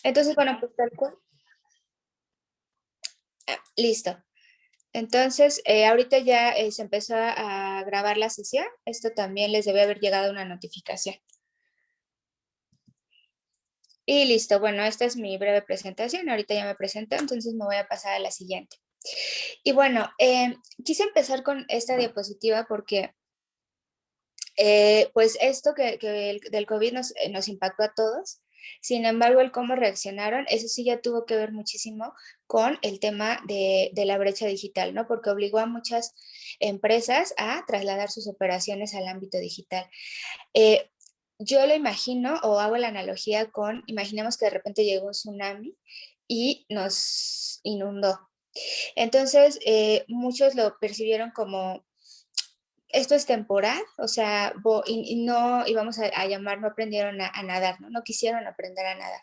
Entonces, bueno, pues tal cual. Listo. Entonces, ahorita ya se empezó a grabar la sesión. Esto también les debe haber llegado una notificación. Y listo, bueno, esta es mi breve presentación. Ahorita ya me presenté, entonces me voy a pasar a la siguiente. Y bueno, quise empezar con esta diapositiva porque pues esto del COVID nos impactó a todos. Sin embargo, el cómo reaccionaron, eso sí ya tuvo que ver muchísimo con el tema de la brecha digital, ¿no? Porque obligó a muchas empresas a trasladar sus operaciones al ámbito digital. Eh, yo lo imagino o hago la analogía con, imaginemos que de repente llegó un tsunami y nos inundó. Entonces, muchos lo percibieron como esto es temporal, o sea, y no íbamos a llamar, no aprendieron a nadar, ¿no? No quisieron aprender a nadar.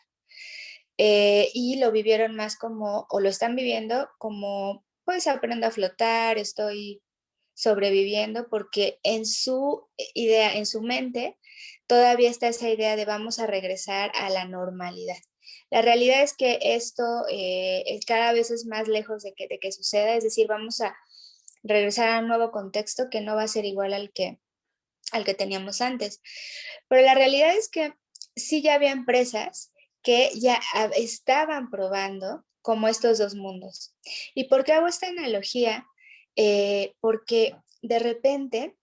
Y lo vivieron más como, o lo están viviendo como, pues aprendo a flotar, estoy sobreviviendo, porque en su idea, en su mente, todavía está esa idea de vamos a regresar a la normalidad. La realidad es que esto cada vez es más lejos de que suceda, es decir, vamos a regresar a un nuevo contexto que no va a ser igual al que teníamos antes. Pero la realidad es que sí ya había empresas que ya estaban probando como estos dos mundos. ¿Y por qué hago esta analogía? Porque de repente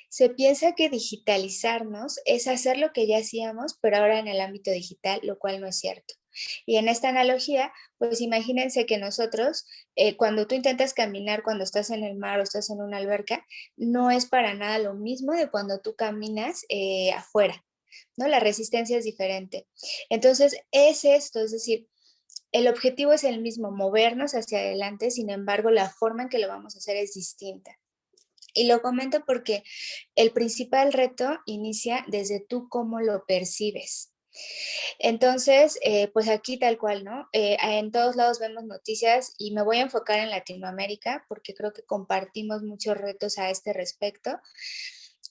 se piensa que digitalizarnos es hacer lo que ya hacíamos, pero ahora en el ámbito digital, lo cual no es cierto. Y en esta analogía, pues imagínense que nosotros, cuando tú intentas caminar, cuando estás en el mar o estás en una alberca, no es para nada lo mismo de cuando tú caminas afuera, ¿no? La resistencia es diferente. Entonces, es esto, es decir, el objetivo es el mismo, movernos hacia adelante, sin embargo, la forma en que lo vamos a hacer es distinta. Y lo comento porque el principal reto inicia desde tú cómo lo percibes. Entonces, pues aquí tal cual, ¿no? En todos lados vemos noticias y me voy a enfocar en Latinoamérica porque creo que compartimos muchos retos a este respecto.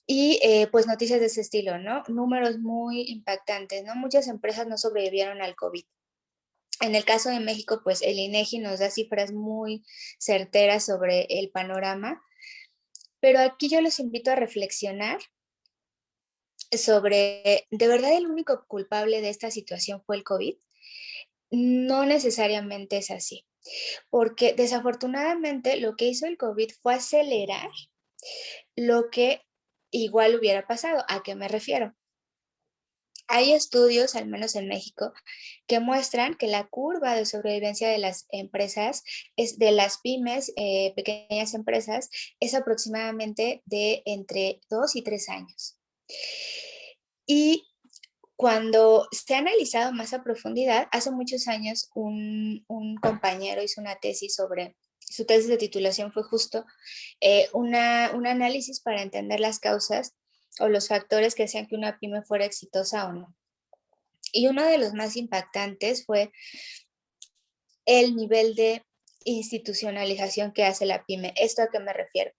Y pues noticias de ese estilo, ¿no? Números muy impactantes, ¿no? Muchas empresas no sobrevivieron al COVID. En el caso de México, pues el INEGI nos da cifras muy certeras sobre el panorama, pero aquí yo los invito a reflexionar sobre, ¿de verdad el único culpable de esta situación fue el COVID? No necesariamente es así, porque desafortunadamente lo que hizo el COVID fue acelerar lo que igual hubiera pasado. ¿A qué me refiero? Hay estudios, al menos en México, que muestran que la curva de sobrevivencia de las empresas, es de las pymes, pequeñas empresas, es aproximadamente de entre 2 y 3 años. Y cuando se ha analizado más a profundidad, hace muchos años un compañero hizo una tesis sobre, su tesis de titulación fue justo un análisis para entender las causas o los factores que hacían que una pyme fuera exitosa o no. Y uno de los más impactantes fue el nivel de institucionalización que hace la pyme. ¿Esto a qué me refiero?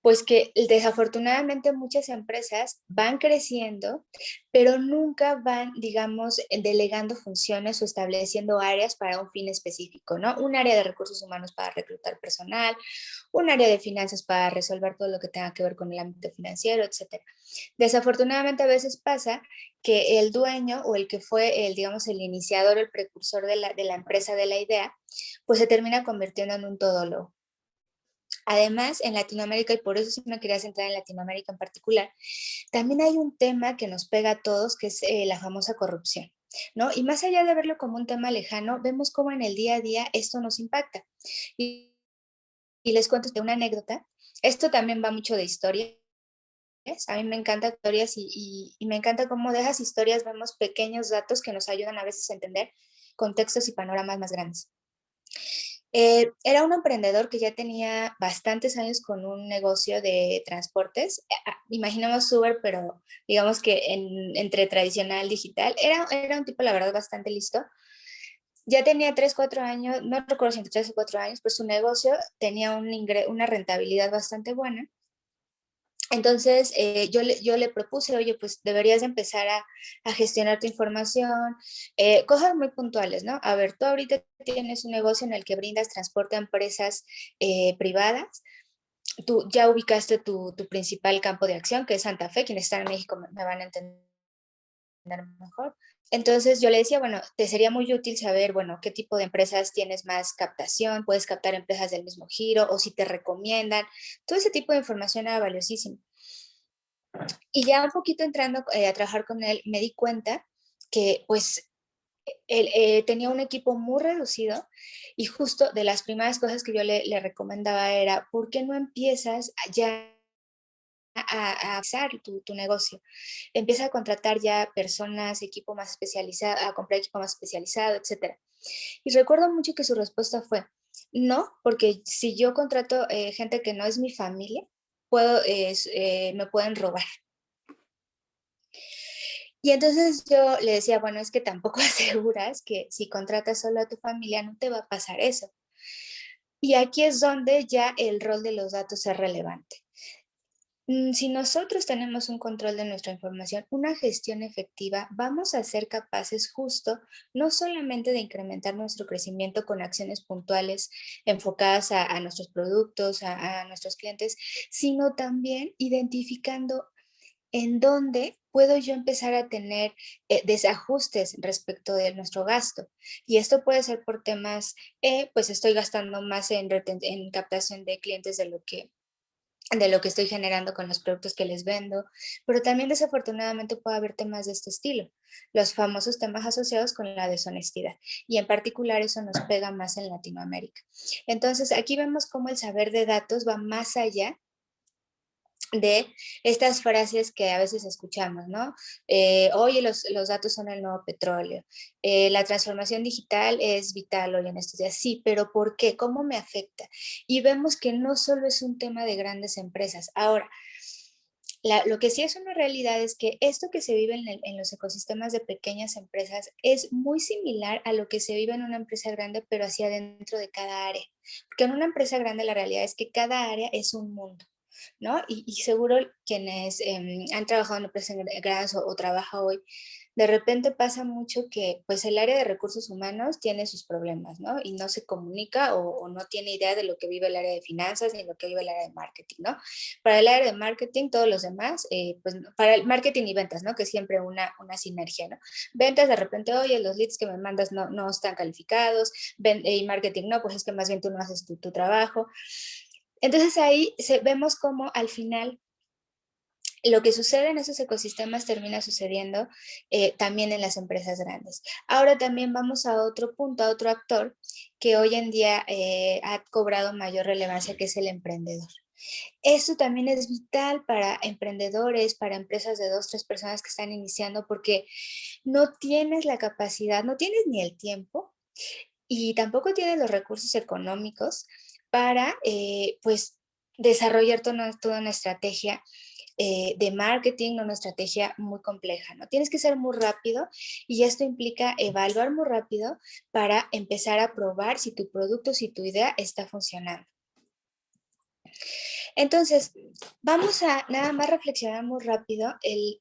Pues que desafortunadamente muchas empresas van creciendo, pero nunca van, digamos, delegando funciones o estableciendo áreas para un fin específico, ¿no? Un área de recursos humanos para reclutar personal, un área de finanzas para resolver todo lo que tenga que ver con el ámbito financiero, etcétera. Desafortunadamente a veces pasa que el dueño o el que fue el, digamos, el iniciador, el precursor de la empresa, de la idea, pues se termina convirtiendo en un todólogo. Además, en Latinoamérica, y por eso sí me quería centrar en Latinoamérica en particular, también hay un tema que nos pega a todos, que es la famosa corrupción, ¿no? Y más allá de verlo como un tema lejano, vemos cómo en el día a día esto nos impacta. Y les cuento una anécdota. Esto también va mucho de historias. A mí me encantan historias y me encanta cómo de esas historias vemos pequeños datos que nos ayudan a veces a entender contextos y panoramas más grandes. Era un emprendedor que ya tenía bastantes años con un negocio de transportes. Imaginemos Uber, pero digamos que entre tradicional digital. Era un tipo, la verdad, bastante listo. Ya tenía 3 4 años, no recuerdo si entre 3 o 4 años, pues su negocio tenía una rentabilidad bastante buena. Entonces, yo le propuse, oye, pues deberías empezar a gestionar tu información, cosas muy puntuales, ¿no? A ver, tú ahorita tienes un negocio en el que brindas transporte a empresas privadas, tú ya ubicaste tu principal campo de acción, que es Santa Fe, quienes están en México me van a entender mejor. Entonces yo le decía, bueno, te sería muy útil saber, bueno, qué tipo de empresas tienes más captación, puedes captar empresas del mismo giro o si te recomiendan. Todo ese tipo de información era valiosísimo. Y ya un poquito entrando a trabajar con él, me di cuenta que pues él tenía un equipo muy reducido y justo de las primeras cosas que yo le recomendaba era, ¿por qué no empiezas ya a hacer tu negocio? Empieza a contratar ya personas, equipo más especializado, a comprar equipo más especializado, etcétera. Y recuerdo mucho que su respuesta fue, no, porque si yo contrato gente que no es mi familia, me pueden robar. Y entonces yo le decía, bueno, es que tampoco aseguras que si contratas solo a tu familia no te va a pasar eso. Y aquí es donde ya el rol de los datos es relevante. Si nosotros tenemos un control de nuestra información, una gestión efectiva, vamos a ser capaces justo no solamente de incrementar nuestro crecimiento con acciones puntuales enfocadas a nuestros productos, a nuestros clientes, sino también identificando en dónde puedo yo empezar a tener desajustes respecto de nuestro gasto. Y esto puede ser por temas, pues estoy gastando más en captación de clientes de lo que estoy generando con los productos que les vendo, pero también desafortunadamente puede haber temas de este estilo, los famosos temas asociados con la deshonestidad, y en particular eso nos pega más en Latinoamérica. Entonces, aquí vemos cómo el saber de datos va más allá de estas frases que a veces escuchamos, ¿no? Oye, los datos son el nuevo petróleo. La transformación digital es vital hoy en estos días. Sí, pero ¿por qué? ¿Cómo me afecta? Y vemos que no solo es un tema de grandes empresas. Ahora, lo que sí es una realidad es que esto que se vive en los ecosistemas de pequeñas empresas es muy similar a lo que se vive en una empresa grande, pero hacia dentro de cada área. Porque en una empresa grande la realidad es que cada área es un mundo. ¿No? Y seguro quienes han trabajado en empresas grandes o trabaja hoy, de repente pasa mucho que pues el área de recursos humanos tiene sus problemas, ¿no? Y no se comunica o no tiene idea de lo que vive el área de finanzas ni lo que vive el área de marketing, ¿no? Para el área de marketing, todos los demás, pues para el marketing y ventas, ¿no? Que es siempre una sinergia, ¿no? Ventas de repente, oye, los leads que me mandas no están calificados, y marketing, no, pues es que más bien tú no haces tu trabajo. Entonces ahí vemos cómo al final lo que sucede en esos ecosistemas termina sucediendo también en las empresas grandes. Ahora también vamos a otro punto, a otro actor que hoy en día ha cobrado mayor relevancia, que es el emprendedor. Esto también es vital para emprendedores, para empresas de 2, 3 personas que están iniciando, porque no tienes la capacidad, no tienes ni el tiempo y tampoco tienes los recursos económicos para, pues, desarrollar toda una estrategia de marketing, una estrategia muy compleja, ¿no? Tienes que ser muy rápido y esto implica evaluar muy rápido para empezar a probar si tu producto, si tu idea está funcionando. Entonces, vamos a nada más reflexionar muy rápido el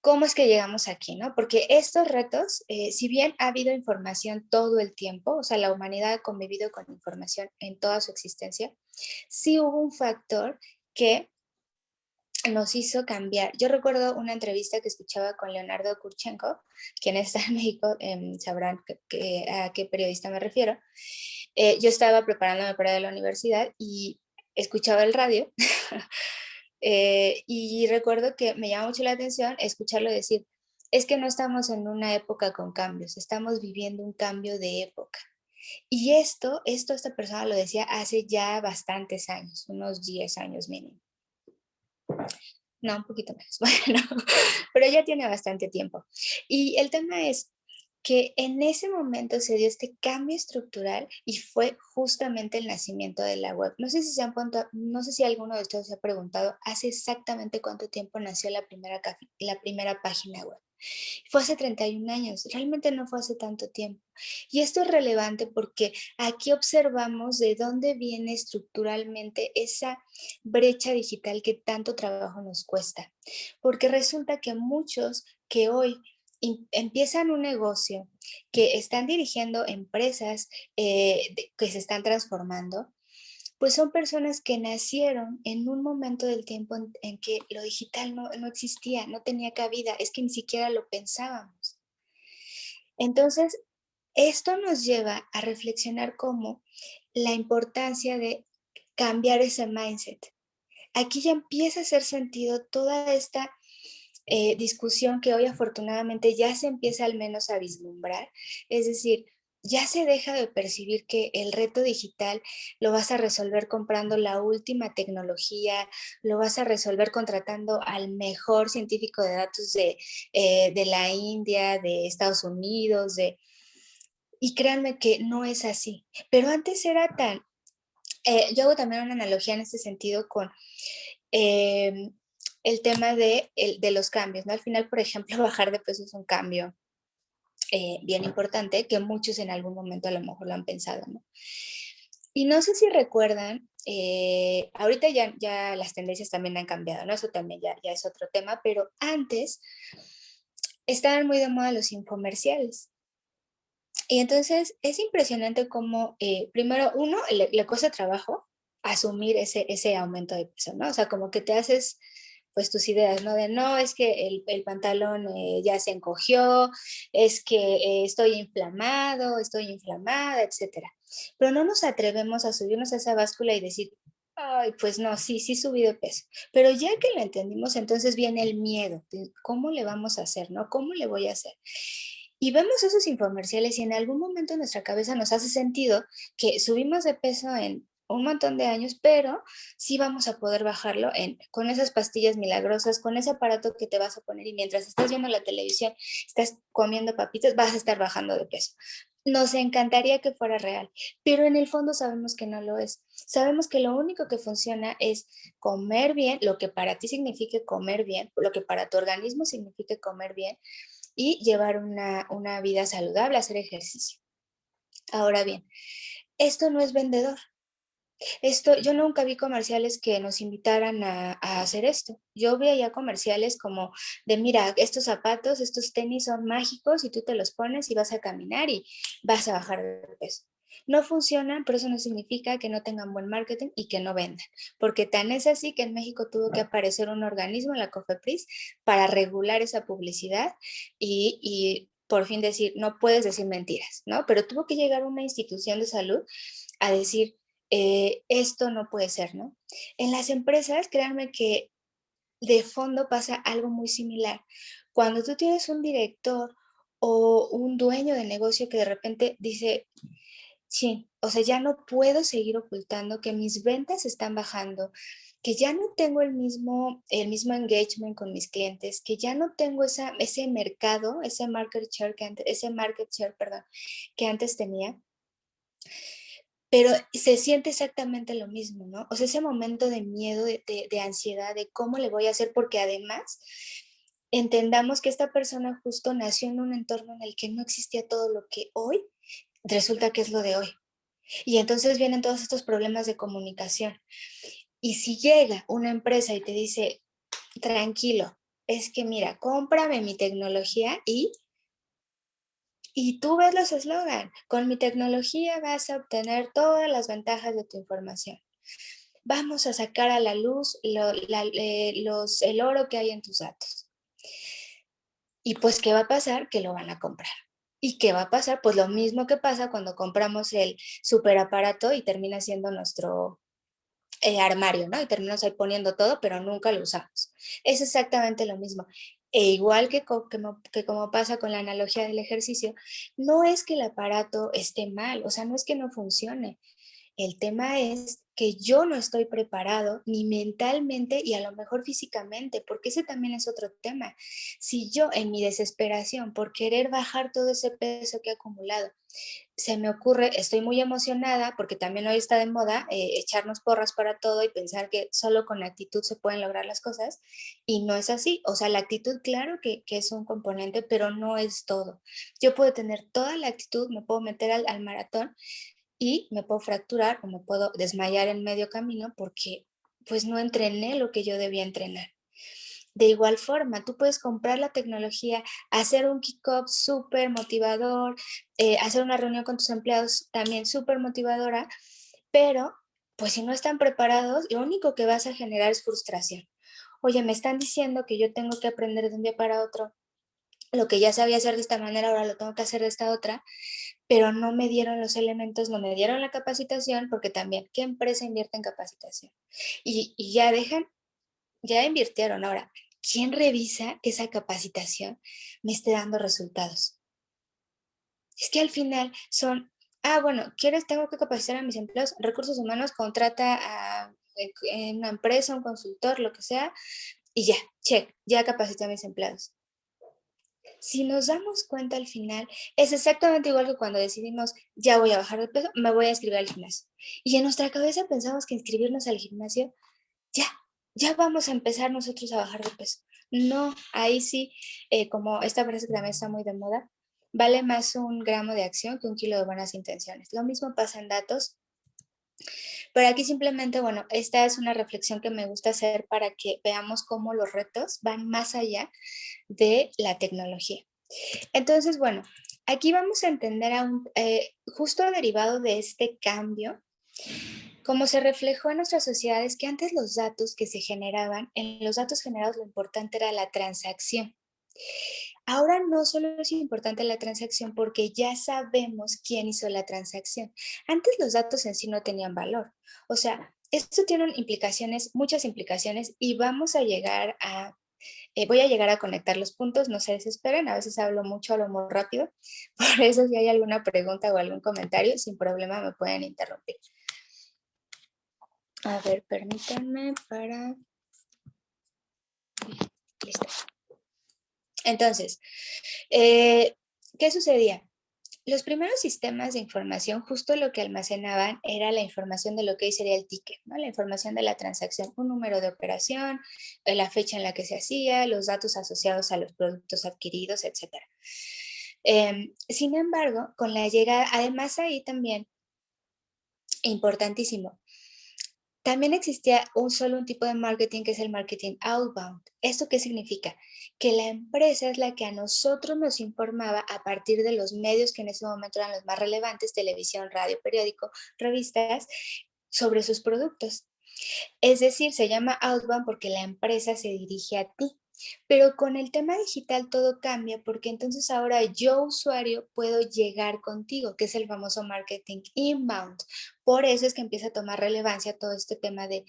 cómo es que llegamos aquí, ¿no? Porque estos retos, si bien ha habido información todo el tiempo, o sea, la humanidad ha convivido con información en toda su existencia, sí hubo un factor que nos hizo cambiar. Yo recuerdo una entrevista que escuchaba con Leonardo Kurchenko, quien está en México, sabrán a qué periodista me refiero. Yo estaba preparándome para ir a la universidad y escuchaba el radio y recuerdo que me llamó mucho la atención escucharlo decir, es que no estamos en una época con cambios, estamos viviendo un cambio de época. Y esto esta persona lo decía hace ya bastantes años, unos 10 años mínimo. No, un poquito menos, bueno, pero ya tiene bastante tiempo. Y el tema es que en ese momento se dio este cambio estructural y fue justamente el nacimiento de la web. No sé si alguno de ustedes se ha preguntado hace exactamente cuánto tiempo nació la primera página web. Fue hace 31 años, realmente no fue hace tanto tiempo. Y esto es relevante porque aquí observamos de dónde viene estructuralmente esa brecha digital que tanto trabajo nos cuesta. Porque resulta que muchos que hoy empiezan un negocio, que están dirigiendo empresas que se están transformando, pues son personas que nacieron en un momento del tiempo en que lo digital no existía, no tenía cabida, es que ni siquiera lo pensábamos. Entonces, esto nos lleva a reflexionar como la importancia de cambiar ese mindset. Aquí ya empieza a hacer sentido toda esta discusión que hoy afortunadamente ya se empieza al menos a vislumbrar. Es decir, ya se deja de percibir que el reto digital lo vas a resolver comprando la última tecnología, lo vas a resolver contratando al mejor científico de datos de la India, de Estados Unidos, y créanme que no es así. Pero antes era tan, yo hago también una analogía en este sentido con em, el tema de los cambios, ¿no? Al final, por ejemplo, bajar de peso es un cambio bien importante que muchos en algún momento a lo mejor lo han pensado, ¿no? Y no sé si recuerdan, ahorita ya las tendencias también han cambiado, ¿no? Eso también ya es otro tema, pero antes estaban muy de moda los infomerciales. Y entonces es impresionante cómo, primero, uno, le cuesta trabajo asumir ese aumento de peso, ¿no? O sea, como que te haces pues tus ideas, ¿no? De no, es que el pantalón ya se encogió, es que estoy inflamado, estoy inflamada, etcétera. Pero no nos atrevemos a subirnos a esa báscula y decir, ay, pues no, sí subí de peso. Pero ya que lo entendimos, entonces viene el miedo, de cómo le vamos a hacer, ¿no? ¿Cómo le voy a hacer? Y vemos esos infomerciales y en algún momento en nuestra cabeza nos hace sentido que subimos de peso en un montón de años, pero sí vamos a poder bajarlo con esas pastillas milagrosas, con ese aparato que te vas a poner y mientras estás viendo la televisión, estás comiendo papitas, vas a estar bajando de peso. Nos encantaría que fuera real, pero en el fondo sabemos que no lo es. Sabemos que lo único que funciona es comer bien, lo que para ti signifique comer bien, lo que para tu organismo signifique comer bien, y llevar una vida saludable, hacer ejercicio. Ahora bien, esto no es vendedor. Yo nunca vi comerciales que nos invitaran a hacer esto. Yo veía comerciales como de, mira, estos zapatos, estos tenis son mágicos y tú te los pones y vas a caminar y vas a bajar de peso. No funcionan, pero eso no significa que no tengan buen marketing y que no vendan, porque tan es así que en México tuvo que aparecer un organismo, la COFEPRIS, para regular esa publicidad y por fin decir, no puedes decir mentiras, ¿no? Pero tuvo que llegar una institución de salud a decir, esto no puede ser, ¿no? En las empresas, créanme que de fondo pasa algo muy similar. Cuando tú tienes un director o un dueño de negocio que de repente dice, sí, o sea, ya no puedo seguir ocultando que mis ventas están bajando, que ya no tengo el mismo engagement con mis clientes, que ya no tengo ese mercado, ese market share, perdón, que antes tenía, pero se siente exactamente lo mismo, ¿no? O sea, ese momento de miedo, de ansiedad, de cómo le voy a hacer, porque además entendamos que esta persona justo nació en un entorno en el que no existía todo lo que hoy resulta que es lo de hoy. Y entonces vienen todos estos problemas de comunicación. Y si llega una empresa y te dice, tranquilo, es que mira, cómprame mi tecnología y tú ves los eslogan, con mi tecnología vas a obtener todas las ventajas de tu información. Vamos a sacar a la luz el oro que hay en tus datos. Y pues, ¿qué va a pasar? Que lo van a comprar. ¿Y qué va a pasar? Pues lo mismo que pasa cuando compramos el superaparato y termina siendo nuestro armario, ¿no? Y terminamos ahí poniendo todo, pero nunca lo usamos. Es exactamente lo mismo. E igual que como pasa con la analogía del ejercicio, no es que el aparato esté mal, o sea, no es que no funcione, El tema es que yo no estoy preparado ni mentalmente y a lo mejor físicamente, porque ese también es otro tema. Si yo en mi desesperación por querer bajar todo ese peso que he acumulado, se me ocurre, estoy muy emocionada porque también hoy está de moda echarnos porras para todo y pensar que solo con la actitud se pueden lograr las cosas y no es así. O sea, la actitud claro que es un componente, pero no es todo. Yo puedo tener toda la actitud, me puedo meter al maratón y me puedo fracturar o me puedo desmayar en medio camino porque pues no entrené lo que yo debía entrenar. De igual forma, tú puedes comprar la tecnología, hacer un kick-off súper motivador, hacer una reunión con tus empleados también súper motivadora, pero pues si no están preparados, lo único que vas a generar es frustración. Oye, me están diciendo que yo tengo que aprender de un día para otro lo que ya sabía hacer de esta manera, ahora lo tengo que hacer de esta otra, pero no me dieron los elementos, no me dieron la capacitación, porque también, ¿qué empresa invierte en capacitación? Y ya dejan, ya invirtieron. Ahora, ¿quién revisa que esa capacitación me esté dando resultados? Es que al final son, bueno, ¿quieres? Tengo que capacitar a mis empleados. Recursos humanos contrata a una empresa, un consultor, lo que sea, y ya, check, ya capacité a mis empleados. Si nos damos cuenta al final, es exactamente igual que cuando decidimos, ya voy a bajar de peso, me voy a inscribir al gimnasio. Y en nuestra cabeza pensamos que inscribirnos al gimnasio, ya, ya vamos a empezar nosotros a bajar de peso. No, ahí sí, como esta frase que también está muy de moda, vale más un gramo de acción que un kilo de buenas intenciones. Lo mismo pasa en datos, pero aquí simplemente, bueno, esta es una reflexión que me gusta hacer para que veamos cómo los retos van más allá de la tecnología. Entonces, bueno, aquí vamos a entender justo derivado de este cambio, como se reflejó en nuestras sociedades, que antes los datos que se generaban, en los datos generados lo importante era la transacción. Ahora no solo es importante la transacción porque ya sabemos quién hizo la transacción. Antes los datos en sí no tenían valor. O sea, esto tiene implicaciones, muchas implicaciones, y vamos a llegar a voy a llegar a conectar los puntos, no se desesperen, a veces hablo mucho, hablo muy rápido, por eso si hay alguna pregunta o algún comentario, sin problema me pueden interrumpir. A ver, permítanme para... Listo. Entonces, ¿qué sucedía? Los primeros sistemas de información, justo lo que almacenaban era la información de lo que hoy sería el ticket, ¿no? La información de la transacción, un número de operación, la fecha en la que se hacía, los datos asociados a los productos adquiridos, etc. Sin embargo, con la llegada, además ahí también, importantísimo, también existía un tipo de marketing que es el marketing outbound. ¿Esto qué significa? Que la empresa es la que a nosotros nos informaba a partir de los medios que en ese momento eran los más relevantes, televisión, radio, periódico, revistas, sobre sus productos. Es decir, se llama outbound porque la empresa se dirige a ti. Pero con el tema digital todo cambia porque entonces ahora yo, usuario, puedo llegar contigo, que es el famoso marketing inbound. Por eso es que empieza a tomar relevancia todo este tema de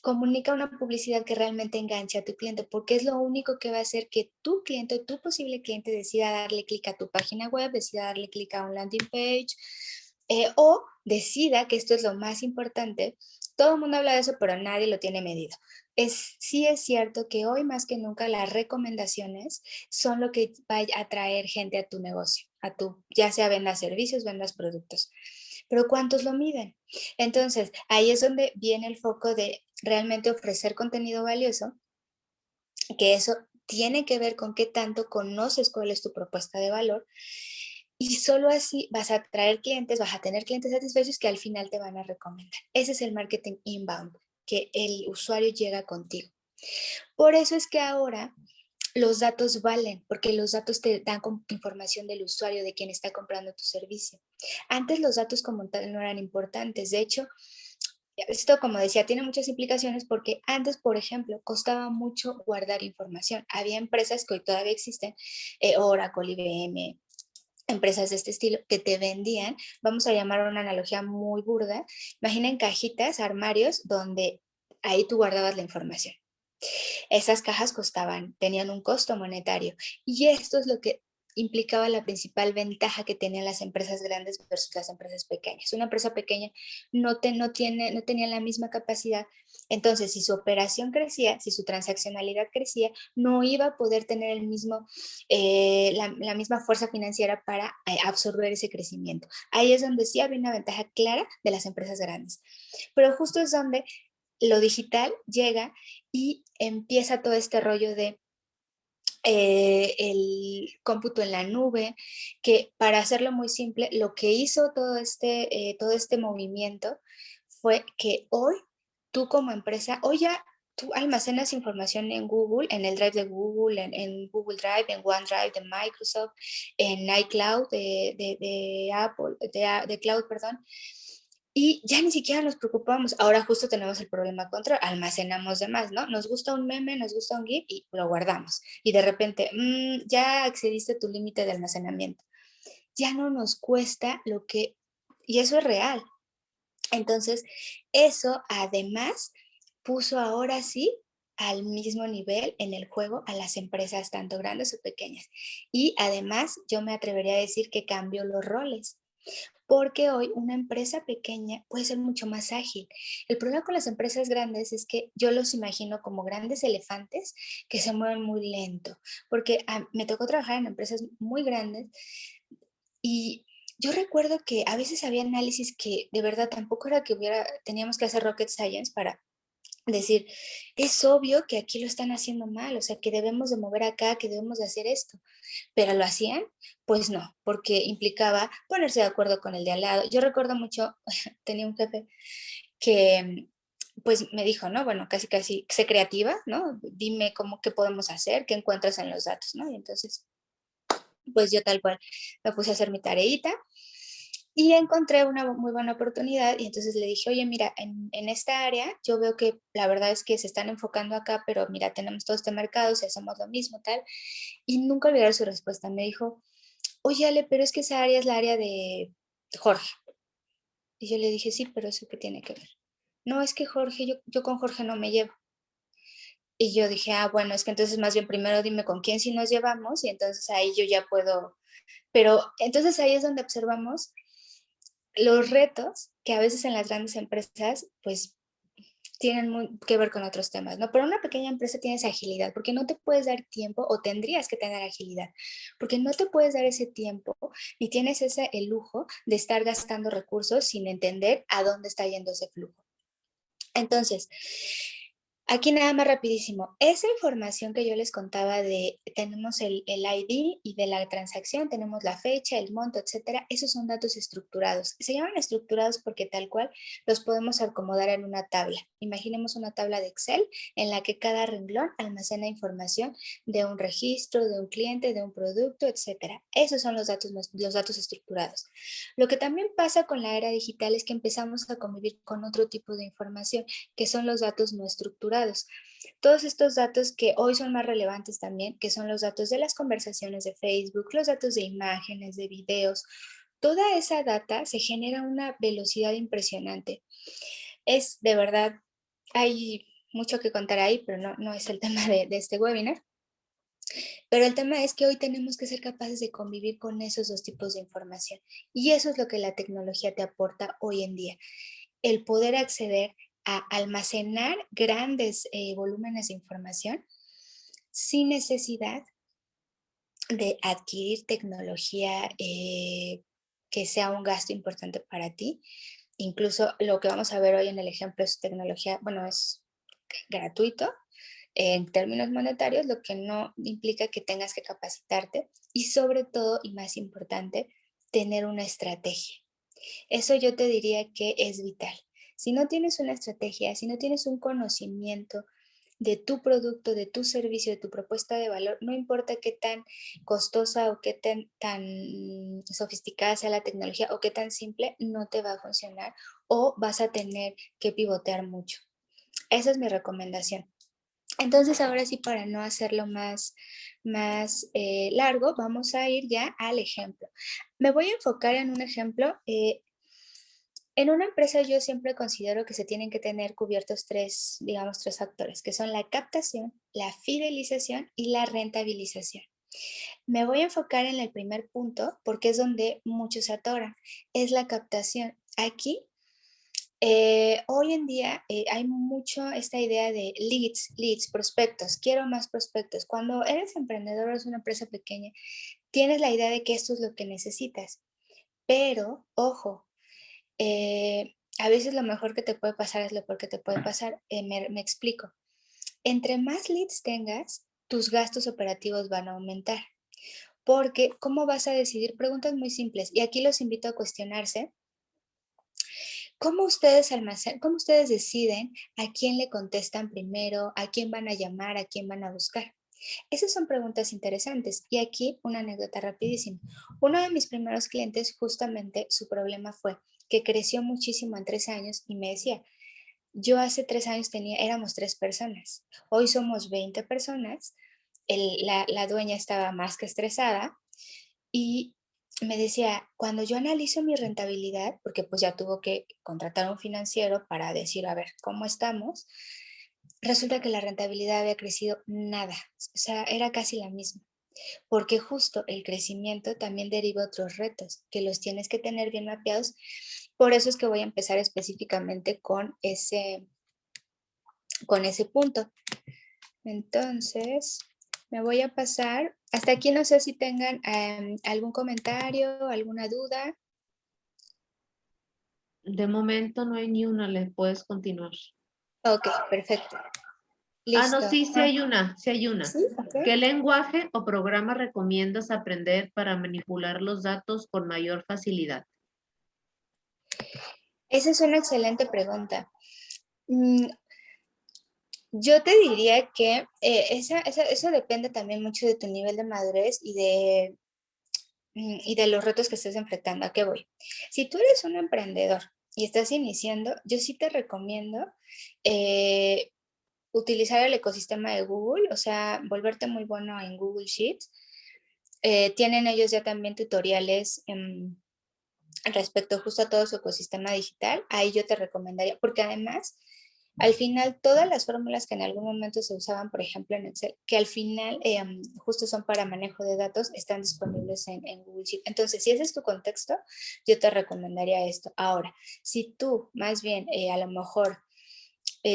comunica una publicidad que realmente enganche a tu cliente, porque es lo único que va a hacer que tu cliente, tu posible cliente decida darle clic a tu página web, decida darle clic a un landing page, o decida, que esto es lo más importante, todo el mundo habla de eso, pero nadie lo tiene medido. Sí es cierto que hoy más que nunca las recomendaciones son lo que va a atraer gente a tu negocio, ya sea vendas servicios, vendas productos. Pero ¿cuántos lo miden? Entonces, ahí es donde viene el foco de realmente ofrecer contenido valioso, que eso tiene que ver con qué tanto conoces cuál es tu propuesta de valor, y solo así vas a atraer clientes, vas a tener clientes satisfechos que al final te van a recomendar. Ese es el marketing inbound, que el usuario llega contigo. Por eso es que ahora los datos valen, porque los datos te dan información del usuario, de quien está comprando tu servicio. Antes los datos como tal no eran importantes. De hecho, esto, como decía, tiene muchas implicaciones porque antes, por ejemplo, costaba mucho guardar información. Había empresas que hoy todavía existen, Oracle, IBM, empresas de este estilo, que te vendían, vamos a llamar una analogía muy burda, imaginen cajitas, armarios, donde ahí tú guardabas la información. Esas cajas tenían un costo monetario, y esto es lo que implicaba la principal ventaja que tenían las empresas grandes versus las empresas pequeñas. Una empresa pequeña no tenía la misma capacidad. Entonces, si su operación crecía, si su transaccionalidad crecía, no iba a poder tener la misma fuerza financiera para absorber ese crecimiento. Ahí es donde sí había una ventaja clara de las empresas grandes. Pero justo es donde lo digital llega y empieza todo este rollo de el cómputo en la nube, que para hacerlo muy simple, lo que hizo todo este movimiento fue que hoy tú como empresa, hoy ya tú almacenas información en Google, en el Drive de Google, en Google Drive, en OneDrive de Microsoft, en iCloud de Apple, de Cloud, perdón, y ya ni siquiera nos preocupamos. Ahora justo tenemos el problema contra, almacenamos de más, ¿no? Nos gusta un meme, nos gusta un GIF y lo guardamos. Y de repente, ya excediste tu límite de almacenamiento. Ya no nos cuesta y eso es real. Entonces, eso además puso ahora sí al mismo nivel en el juego a las empresas tanto grandes o pequeñas. Y además, yo me atrevería a decir que cambió los roles porque hoy una empresa pequeña puede ser mucho más ágil. El problema con las empresas grandes es que yo los imagino como grandes elefantes que se mueven muy lento, porque me tocó trabajar en empresas muy grandes y yo recuerdo que a veces había análisis que de verdad tampoco era que teníamos que hacer rocket science para decir, es obvio que aquí lo están haciendo mal, o sea, que debemos de mover acá, que debemos de hacer esto, pero lo hacían, pues no, porque implicaba ponerse de acuerdo con el de al lado. Yo recuerdo mucho, tenía un jefe que pues me dijo, ¿no? Bueno, casi casi, sé creativa, ¿no? Dime cómo, qué podemos hacer, qué encuentras en los datos, ¿no? Y entonces, pues yo tal cual me puse a hacer mi tareita y encontré una muy buena oportunidad y entonces le dije, oye, mira, en esta área yo veo que la verdad es que se están enfocando acá, pero mira, tenemos todo este mercado, si hacemos lo mismo, tal. Y nunca olvidé su respuesta. Me dijo, oye, Ale, pero es que esa área es la área de Jorge. Y yo le dije, sí, pero ¿eso qué tiene que ver? No, es que Jorge, yo con Jorge no me llevo. Y yo dije, bueno, es que entonces más bien primero dime con quién sí nos llevamos y entonces ahí yo ya puedo. Pero entonces ahí es donde observamos los retos que a veces en las grandes empresas, pues tienen que ver con otros temas, ¿no? Pero una pequeña empresa tienes agilidad, porque no te puedes dar tiempo o tendrías que tener agilidad, porque no te puedes dar ese tiempo ni tienes el lujo de estar gastando recursos sin entender a dónde está yendo ese flujo. Entonces, aquí nada más rapidísimo. Esa información que yo les contaba de tenemos el ID y de la transacción, tenemos la fecha, el monto, etcétera. Esos son datos estructurados. Se llaman estructurados porque tal cual los podemos acomodar en una tabla. Imaginemos una tabla de Excel en la que cada renglón almacena información de un registro, de un cliente, de un producto, etcétera. Esos son los datos estructurados. Lo que también pasa con la era digital es que empezamos a convivir con otro tipo de información que son los datos no estructurados. Todos estos datos que hoy son más relevantes también, que son los datos de las conversaciones de Facebook, los datos de imágenes, de videos, toda esa data se genera a una velocidad impresionante. Es de verdad, hay mucho que contar ahí, pero no es el tema de este webinar. Pero el tema es que hoy tenemos que ser capaces de convivir con esos dos tipos de información. Y eso es lo que la tecnología te aporta hoy en día. El poder acceder a almacenar grandes volúmenes de información sin necesidad de adquirir tecnología que sea un gasto importante para ti. Incluso lo que vamos a ver hoy en el ejemplo es tecnología, bueno, es gratuito en términos monetarios, lo que no implica que tengas que capacitarte y sobre todo, y más importante, tener una estrategia. Eso yo te diría que es vital. Si no tienes una estrategia, si no tienes un conocimiento de tu producto, de tu servicio, de tu propuesta de valor, no importa qué tan costosa o qué tan sofisticada sea la tecnología o qué tan simple, no te va a funcionar o vas a tener que pivotear mucho. Esa es mi recomendación. Entonces, ahora sí, para no hacerlo más largo, vamos a ir ya al ejemplo. Me voy a enfocar en un ejemplo. En una empresa yo siempre considero que se tienen que tener cubiertos digamos, tres factores, que son la captación, la fidelización y la rentabilización. Me voy a enfocar en el primer punto porque es donde muchos se atoran, es la captación. Aquí, hoy en día hay mucho esta idea de leads, prospectos, quiero más prospectos. Cuando eres emprendedor o es una empresa pequeña, tienes la idea de que esto es lo que necesitas, pero ojo, a veces lo mejor que te puede pasar es lo peor que te puede pasar. Me explico. Entre más leads tengas, tus gastos operativos van a aumentar. Porque, ¿cómo vas a decidir? Preguntas muy simples. Y aquí los invito a cuestionarse. ¿Cómo ustedes deciden a quién le contestan primero, a quién van a llamar, a quién van a buscar? Esas son preguntas interesantes. Y aquí una anécdota rapidísima. Uno de mis primeros clientes, justamente su problema fue que creció muchísimo en 3 años y me decía, yo hace 3 años éramos 3 personas, hoy somos 20 personas, la dueña estaba más que estresada y me decía, cuando yo analizo mi rentabilidad, porque pues ya tuvo que contratar a un financiero para decir, a ver, ¿cómo estamos? Resulta que la rentabilidad había crecido nada, o sea, era casi la misma, porque justo el crecimiento también deriva otros retos que los tienes que tener bien mapeados. Por eso es que voy a empezar específicamente con ese punto. Entonces, me voy a pasar. Hasta aquí no sé si tengan algún comentario, alguna duda. De momento no hay ni una, le puedes continuar. Ok, perfecto. Ah, no, Listo. sí, sí hay una, sí hay una. Sí, ok. ¿Qué lenguaje o programa recomiendas aprender para manipular los datos con mayor facilidad? Esa es una excelente pregunta. Mm, yo te diría que eso depende también mucho de tu nivel de madurez y de los retos que estés enfrentando. ¿A qué voy? Si tú eres un emprendedor y estás iniciando, yo sí te recomiendo eh, utilizar el ecosistema de Google, o sea, volverte muy bueno en Google Sheets. Tienen ellos ya también tutoriales respecto justo a todo su ecosistema digital. Ahí yo te recomendaría, porque además, al final, todas las fórmulas que en algún momento se usaban, por ejemplo, en Excel, que al final justo son para manejo de datos, están disponibles en Google Sheet. Entonces, si ese es tu contexto, yo te recomendaría esto. Ahora, si tú más bien a lo mejor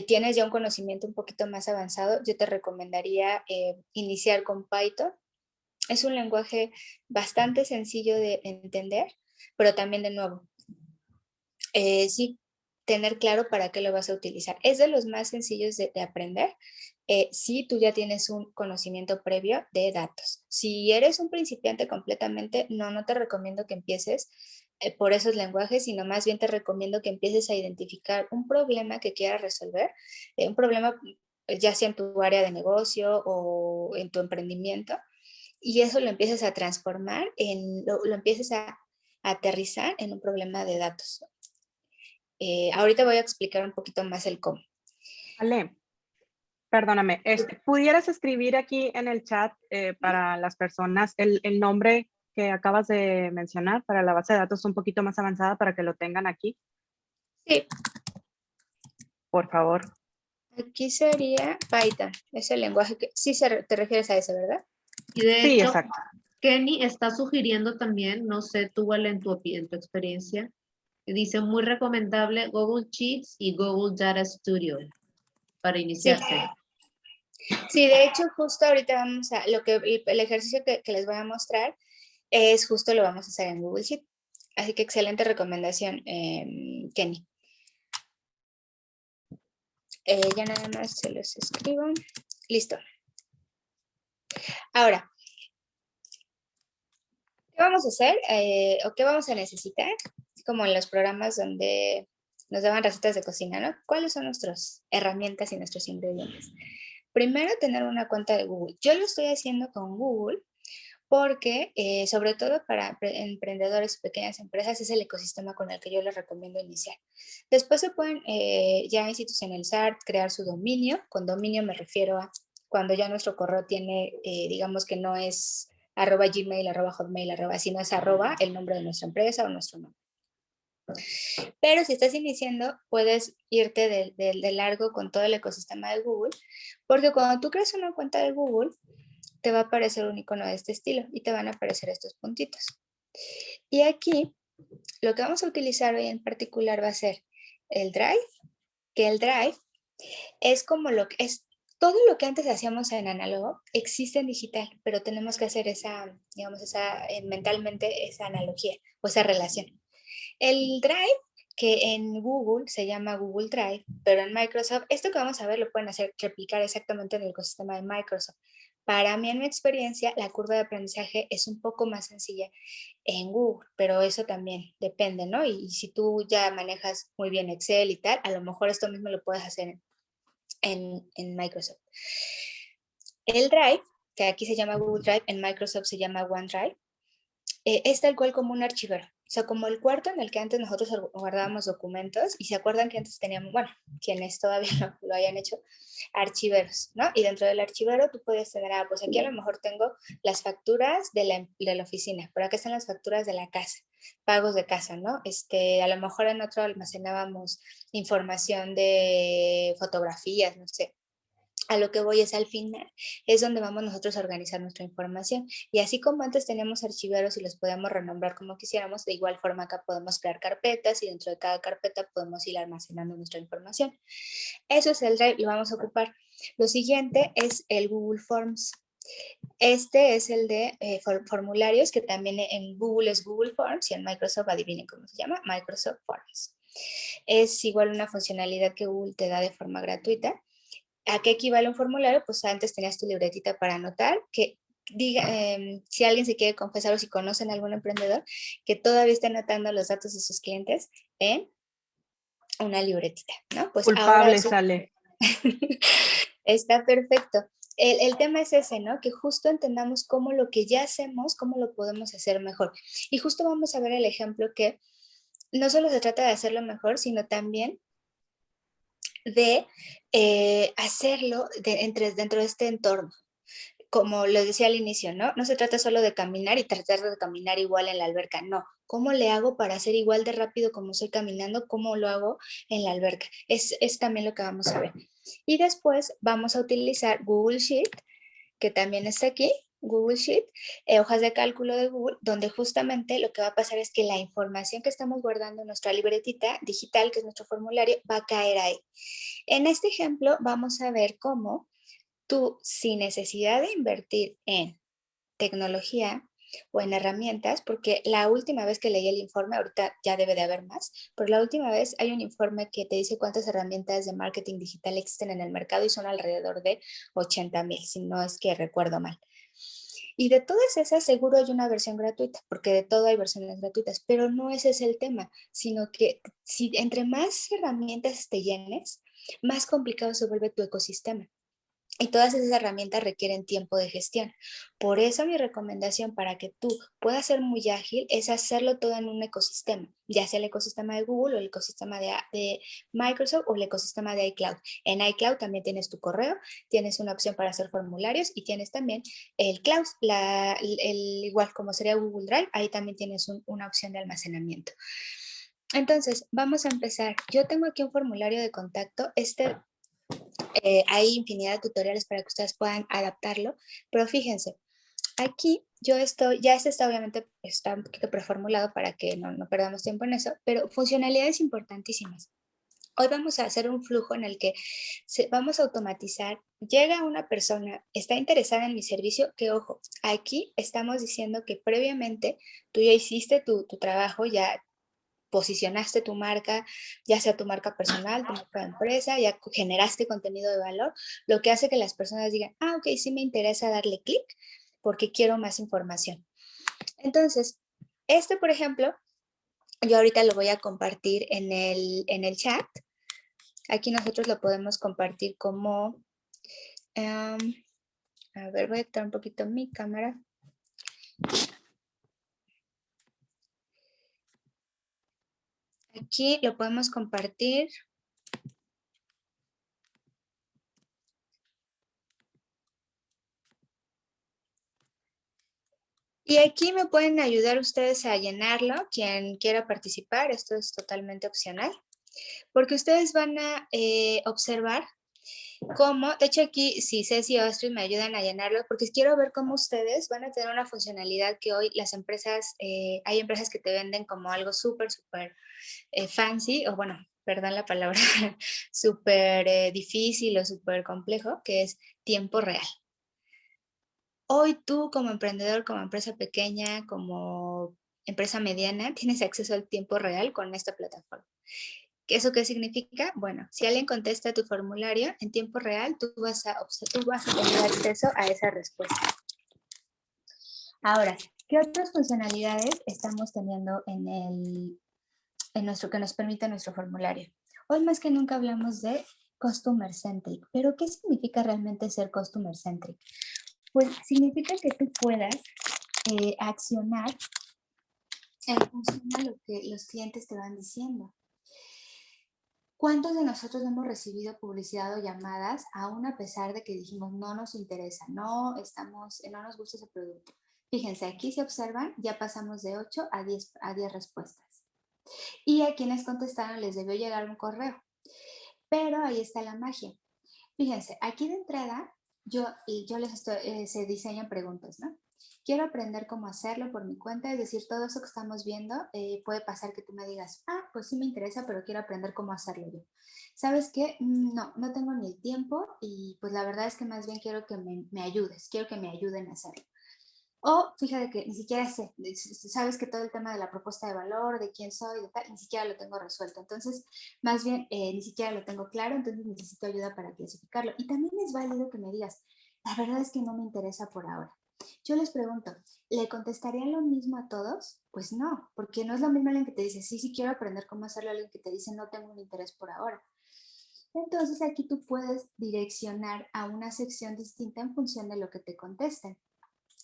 tienes ya un conocimiento un poquito más avanzado, yo te recomendaría iniciar con Python. Es un lenguaje bastante sencillo de entender, pero también de nuevo, sí, tener claro para qué lo vas a utilizar. Es de los más sencillos de aprender si tú ya tienes un conocimiento previo de datos. Si eres un principiante completamente, no te recomiendo que empieces por esos lenguajes, sino más bien te recomiendo que empieces a identificar un problema que quieras resolver, un problema ya sea en tu área de negocio o en tu emprendimiento, y eso lo empieces a transformar, lo empieces a aterrizar en un problema de datos. Ahorita voy a explicar un poquito más el cómo. Ale, perdóname, ¿pudieras escribir aquí en el chat para las personas el nombre que acabas de mencionar para la base de datos un poquito más avanzada para que lo tengan aquí, Sí, por favor? aquí sería Python, es el lenguaje que sí te refieres a ese, ¿verdad? Y de Sí, hecho, exacto. Kenny está sugiriendo también, no sé, tú, Vale, en tu experiencia, dice muy recomendable Google Sheets y Google Data Studio para Sí, iniciarse. sí, de hecho justo ahorita vamos a, el ejercicio que les voy a mostrar es justo lo vamos a hacer en Google Sheet. Así que excelente recomendación, Kenny. Ya nada más se los escribo. Listo. Ahora, ¿qué vamos a hacer o qué vamos a necesitar? Como en los programas donde nos daban recetas de cocina, ¿no? ¿Cuáles son nuestras herramientas y nuestros ingredientes? Primero, tener una cuenta de Google. Yo lo estoy haciendo con Google porque, sobre todo para emprendedores y pequeñas empresas, es el ecosistema con el que yo les recomiendo iniciar. Después se pueden ya institucionalizar, crear su dominio. Con dominio me refiero a cuando ya nuestro correo tiene, digamos que no es @gmail, @hotmail, sino es el nombre de nuestra empresa o nuestro nombre. Pero si estás iniciando, puedes irte de largo con todo el ecosistema de Google, porque cuando tú creas una cuenta de Google, te va a aparecer un icono de este estilo y te van a aparecer estos puntitos. Y aquí lo que vamos a utilizar hoy en particular va a ser el Drive, que el Drive es como lo que es, todo lo que antes hacíamos en análogo existe en digital, pero tenemos que hacer esa, digamos, mentalmente esa analogía o esa relación. El Drive, que en Google se llama Google Drive, pero en Microsoft, esto que vamos a ver lo pueden hacer, replicar exactamente en el ecosistema de Microsoft. Para mí, en mi experiencia, la curva de aprendizaje es un poco más sencilla en Google, pero eso también depende, ¿no? Y si tú ya manejas muy bien Excel y tal, a lo mejor esto mismo lo puedes hacer en Microsoft. El Drive, que aquí se llama Google Drive, en Microsoft se llama OneDrive, es tal cual como un archivero. O sea, como el cuarto en el que antes nosotros guardábamos documentos, y se acuerdan que antes teníamos, bueno, quienes todavía lo hayan hecho, archiveros, ¿no? Y dentro del archivero tú puedes tener, pues aquí a lo mejor tengo las facturas de la oficina, pero acá están las facturas de la casa, pagos de casa, ¿no? A lo mejor en otro almacenábamos información de fotografías, no sé. A lo que voy es al final, es donde vamos nosotros a organizar nuestra información. Y así como antes teníamos archiveros y los podíamos renombrar como quisiéramos, de igual forma acá podemos crear carpetas y dentro de cada carpeta podemos ir almacenando nuestra información. Eso es el Drive, lo vamos a ocupar. Lo siguiente es el Google Forms. Este es el de formularios, que también en Google es Google Forms y en Microsoft, adivinen cómo se llama, Microsoft Forms. Es igual una funcionalidad que Google te da de forma gratuita. ¿A qué equivale un formulario? Pues antes tenías tu libretita para anotar, que diga, si alguien se quiere confesar o si conocen a algún emprendedor que todavía está anotando los datos de sus clientes en una libretita, ¿no? Pues ahora Culpable eso sale. está perfecto. El tema es ese, ¿no? Que justo entendamos cómo lo que ya hacemos, cómo lo podemos hacer mejor. Y justo vamos a ver el ejemplo que no solo se trata de hacerlo mejor, sino también de hacerlo dentro de este entorno. Como lo decía al inicio, ¿no? No se trata solo de caminar y tratar de caminar igual en la alberca, no. ¿Cómo le hago para ser igual de rápido como estoy caminando? ¿Cómo lo hago en la alberca? Es también lo que vamos a ver. Y después vamos a utilizar Google Sheet, que también está aquí, Google Sheet, hojas de cálculo de Google, donde justamente lo que va a pasar es que la información que estamos guardando en nuestra libretita digital, que es nuestro formulario, va a caer ahí. En este ejemplo vamos a ver cómo tú, sin necesidad de invertir en tecnología o en herramientas, porque la última vez que leí el informe, ahorita ya debe de haber más, pero la última vez hay un informe que te dice cuántas herramientas de marketing digital existen en el mercado y son alrededor de 80,000, si no es que recuerdo mal. Y de todas esas seguro hay una versión gratuita, porque de todo hay versiones gratuitas, pero no ese es el tema, sino que si entre más herramientas te llenes, más complicado se vuelve tu ecosistema. Y todas esas herramientas requieren tiempo de gestión. Por eso mi recomendación para que tú puedas ser muy ágil es hacerlo todo en un ecosistema, ya sea el ecosistema de Google o el ecosistema de Microsoft o el ecosistema de iCloud. En iCloud también tienes tu correo, tienes una opción para hacer formularios y tienes también el cloud, igual como sería Google Drive, ahí también tienes una opción de almacenamiento. Entonces, vamos a empezar. Yo tengo aquí un formulario de contacto. Hay infinidad de tutoriales para que ustedes puedan adaptarlo, pero fíjense, aquí yo estoy, ya este está obviamente está un poquito preformulado para que no perdamos tiempo en eso, pero funcionalidades importantísimas. Hoy vamos a hacer un flujo en el que vamos a automatizar, llega una persona, está interesada en mi servicio, que ojo, aquí estamos diciendo que previamente tú ya hiciste tu trabajo, ya posicionaste tu marca, ya sea tu marca personal, tu marca de empresa, ya generaste contenido de valor, lo que hace que las personas digan, ok, sí me interesa darle clic porque quiero más información. Entonces, por ejemplo, yo ahorita lo voy a compartir en el chat. Aquí nosotros lo podemos compartir como, a ver, voy a quitar un poquito mi cámara. Aquí lo podemos compartir. Y aquí me pueden ayudar ustedes a llenarlo, quien quiera participar, esto es totalmente opcional, porque ustedes van a observar cómo, de hecho aquí, si Ceci o Astrid me ayudan a llenarlo, porque quiero ver cómo ustedes van a tener una funcionalidad que hoy las empresas, hay empresas que te venden como algo súper fancy, o bueno, perdón la palabra, súper difícil o súper complejo, que es tiempo real. Hoy tú como emprendedor, como empresa pequeña, como empresa mediana, tienes acceso al tiempo real con esta plataforma. ¿Eso qué significa? Bueno, si alguien contesta tu formulario en tiempo real, tú vas a tener acceso a esa respuesta. Ahora, ¿qué otras funcionalidades estamos teniendo que nos permite nuestro formulario? Hoy más que nunca hablamos de Customer Centric, pero ¿qué significa realmente ser Customer Centric? Pues significa que tú puedas accionar en función a lo que los clientes te van diciendo. ¿Cuántos de nosotros hemos recibido publicidad o llamadas aún a pesar de que dijimos no nos interesa, no nos gusta ese producto? Fíjense, aquí se observan, ya pasamos de 8 a 10 respuestas. Y a quienes contestaron les debió llegar un correo. Pero ahí está la magia. Fíjense, aquí de entrada yo se diseñan preguntas, ¿no? Quiero aprender cómo hacerlo por mi cuenta, es decir, todo eso que estamos viendo, puede pasar que tú me digas, pues sí me interesa, pero quiero aprender cómo hacerlo yo. ¿Sabes qué? No tengo ni el tiempo y pues la verdad es que más bien quiero que me ayudes, quiero que me ayuden a hacerlo. O fíjate que ni siquiera sé, sabes que todo el tema de la propuesta de valor, de quién soy, de tal, ni siquiera lo tengo resuelto. Entonces, más bien, ni siquiera lo tengo claro, entonces necesito ayuda para clasificarlo. Y también es válido que me digas, la verdad es que no me interesa por ahora. Yo les pregunto, ¿le contestarían lo mismo a todos? Pues no, porque no es lo mismo alguien que te dice, sí, quiero aprender cómo hacerlo, alguien que te dice, no tengo un interés por ahora. Entonces, aquí tú puedes direccionar a una sección distinta en función de lo que te contesten.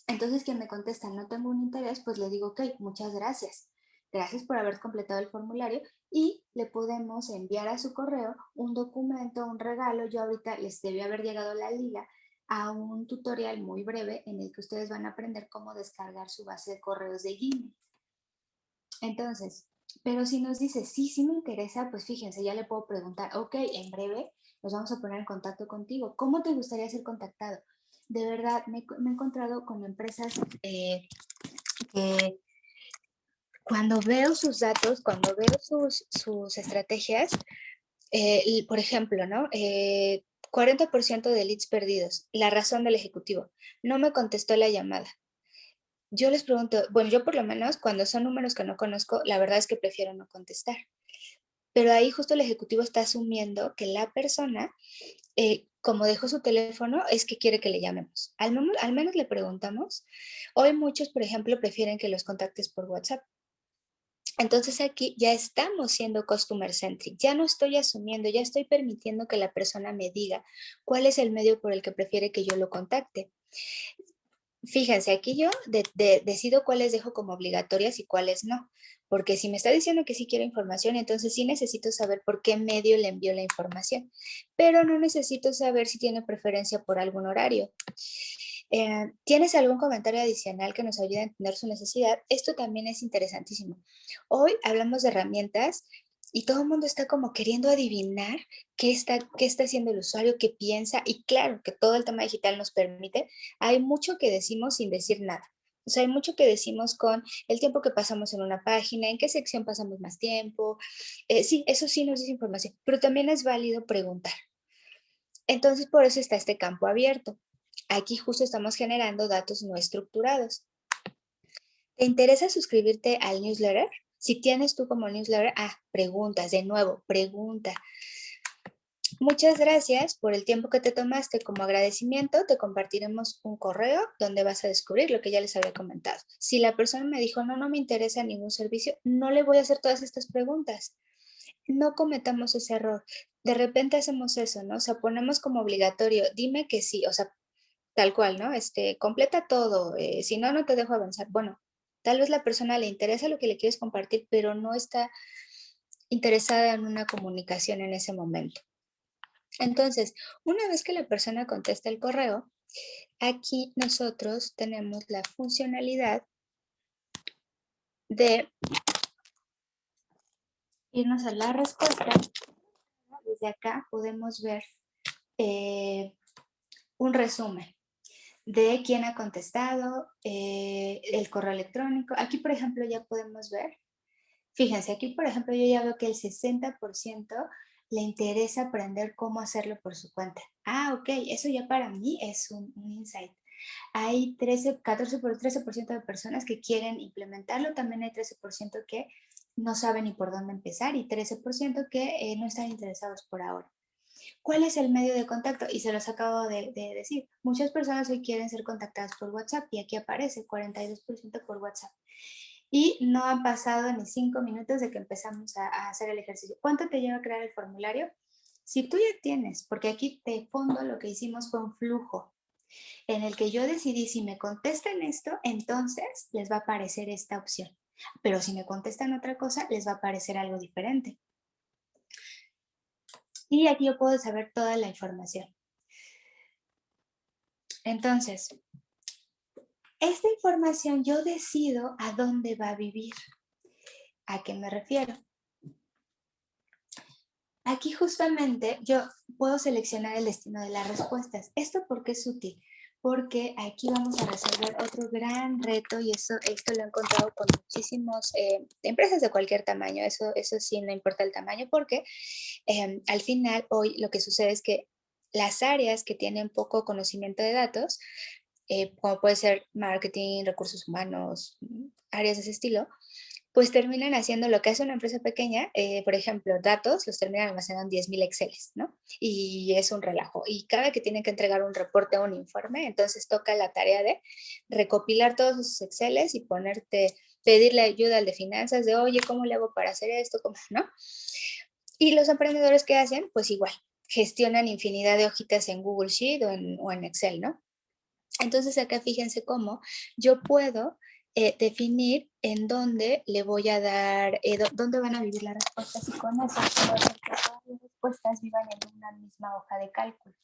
Entonces, quien me contesta, no tengo un interés, pues le digo, ok, muchas gracias. Gracias por haber completado el formulario y le podemos enviar a su correo un documento, un regalo. Yo ahorita les debe haber llegado la liga a un tutorial muy breve en el que ustedes van a aprender cómo descargar su base de correos de Gmail. Entonces, pero si nos dice, sí me interesa, pues fíjense, ya le puedo preguntar, ok, en breve nos vamos a poner en contacto contigo. ¿Cómo te gustaría ser contactado? De verdad, me he encontrado con empresas que cuando veo sus datos, cuando veo sus estrategias, por ejemplo, ¿no? 40% de leads perdidos. La razón del ejecutivo. No me contestó la llamada. Yo les pregunto, bueno, yo por lo menos cuando son números que no conozco, la verdad es que prefiero no contestar. Pero ahí justo el ejecutivo está asumiendo que la persona, como dejó su teléfono, es que quiere que le llamemos. Al menos le preguntamos. Hoy muchos, por ejemplo, prefieren que los contactes por WhatsApp. Entonces aquí ya estamos siendo customer centric, ya no estoy asumiendo, ya estoy permitiendo que la persona me diga cuál es el medio por el que prefiere que yo lo contacte. Fíjense, aquí yo decido cuáles dejo como obligatorias y cuáles no, porque si me está diciendo que sí quiero información, entonces sí necesito saber por qué medio le envío la información, pero no necesito saber si tiene preferencia por algún horario. ¿Tienes algún comentario adicional que nos ayude a entender su necesidad? Esto también es interesantísimo. Hoy hablamos de herramientas y todo el mundo está como queriendo adivinar qué está haciendo el usuario, qué piensa, y claro que todo el tema digital nos permite. Hay mucho que decimos sin decir nada. O sea, hay mucho que decimos con el tiempo que pasamos en una página, en qué sección pasamos más tiempo. Sí, eso sí nos dice información, pero también es válido preguntar. Entonces, por eso está este campo abierto. Aquí justo estamos generando datos no estructurados. ¿Te interesa suscribirte al newsletter? Si tienes tú como newsletter, preguntas, de nuevo, pregunta. Muchas gracias por el tiempo que te tomaste. Como agradecimiento, te compartiremos un correo donde vas a descubrir lo que ya les había comentado. Si la persona me dijo, no me interesa ningún servicio, no le voy a hacer todas estas preguntas. No cometamos ese error. De repente hacemos eso, ¿no? O sea, ponemos como obligatorio, dime que sí, o sea, tal cual, ¿no? Completa todo, si no te dejo avanzar. Bueno, tal vez la persona le interesa lo que le quieres compartir, pero no está interesada en una comunicación en ese momento. Entonces, una vez que la persona contesta el correo, aquí nosotros tenemos la funcionalidad de irnos a la respuesta. Desde acá podemos ver un resumen de quién ha contestado, el correo electrónico. Aquí, por ejemplo, ya podemos ver, fíjense, aquí, por ejemplo, yo ya veo que el 60% le interesa aprender cómo hacerlo por su cuenta. Ah, ok, eso ya para mí es un insight. Hay 13% de personas que quieren implementarlo, también hay 13% que no saben ni por dónde empezar y 13% que no están interesados por ahora. ¿Cuál es el medio de contacto? Y se los acabo de decir. Muchas personas hoy quieren ser contactadas por WhatsApp y aquí aparece 42% por WhatsApp. Y no han pasado ni 5 minutos de que empezamos a hacer el ejercicio. ¿Cuánto te lleva a crear el formulario? Si tú ya tienes, porque aquí de fondo lo que hicimos fue un flujo en el que yo decidí si me contestan esto, entonces les va a aparecer esta opción. Pero si me contestan otra cosa, les va a aparecer algo diferente. Y aquí yo puedo saber toda la información. Entonces, esta información yo decido a dónde va a vivir. ¿A qué me refiero? Aquí justamente yo puedo seleccionar el destino de las respuestas. ¿Esto por qué es útil? Porque aquí vamos a resolver otro gran reto y esto lo he encontrado con muchísimas empresas de cualquier tamaño. Eso sí, no importa el tamaño, porque al final hoy lo que sucede es que las áreas que tienen poco conocimiento de datos, como puede ser marketing, recursos humanos, áreas de ese estilo, pues terminan haciendo lo que hace una empresa pequeña, por ejemplo, datos, los terminan almacenando en 10,000 Exceles, ¿no? Y es un relajo. Y cada que tienen que entregar un reporte o un informe, entonces toca la tarea de recopilar todos esos Exceles y pedirle ayuda al de finanzas de, oye, ¿cómo le hago para hacer esto? ¿Cómo, no? Y los emprendedores, ¿qué hacen? Pues igual, gestionan infinidad de hojitas en Google Sheet o en Excel, ¿no? Entonces acá fíjense cómo yo puedo definir en dónde le voy a dar, dónde van a vivir las respuestas y con eso puedo hacer que todas las respuestas vivan en una misma hoja de cálculo.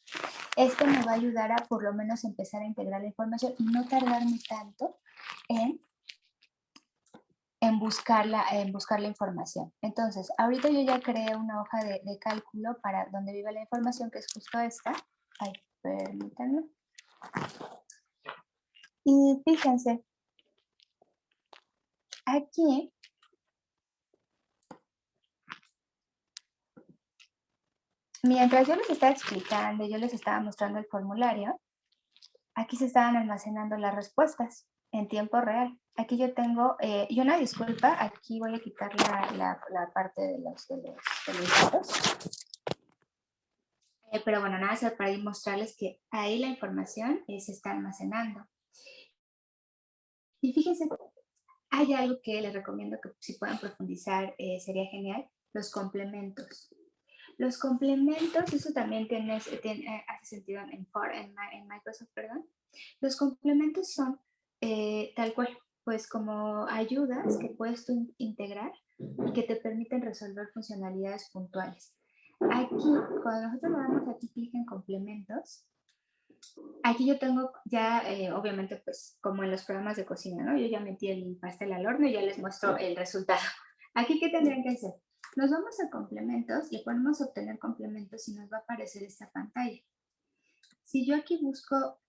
Esto me va a ayudar a por lo menos empezar a integrar la información y no tardarme tanto en buscar la información. Entonces, ahorita yo ya creé una hoja de cálculo para donde vive la información, que es justo esta. Ay, permítanme. Y fíjense, aquí mientras yo les estaba explicando, yo les estaba mostrando el formulario, aquí se estaban almacenando las respuestas en tiempo real. Aquí yo tengo, y una disculpa, aquí voy a quitar la parte de los datos. Pero bueno, nada más para mostrarles que ahí la información se está almacenando. Y fíjense, hay algo que les recomiendo que si puedan profundizar sería genial, los complementos. Los complementos, eso también hace sentido en Microsoft, perdón. Los complementos son tal cual, pues como ayudas que puedes tú integrar y que te permiten resolver funcionalidades puntuales. Aquí, cuando nosotros le damos aquí clic en complementos, aquí yo tengo ya, obviamente, pues como en los programas de cocina, ¿no? Yo ya metí el pastel al horno y ya les muestro el resultado. Aquí, ¿qué tendrían que hacer? Nos vamos a complementos, le ponemos obtener complementos y nos va a aparecer esta pantalla. Si yo aquí busco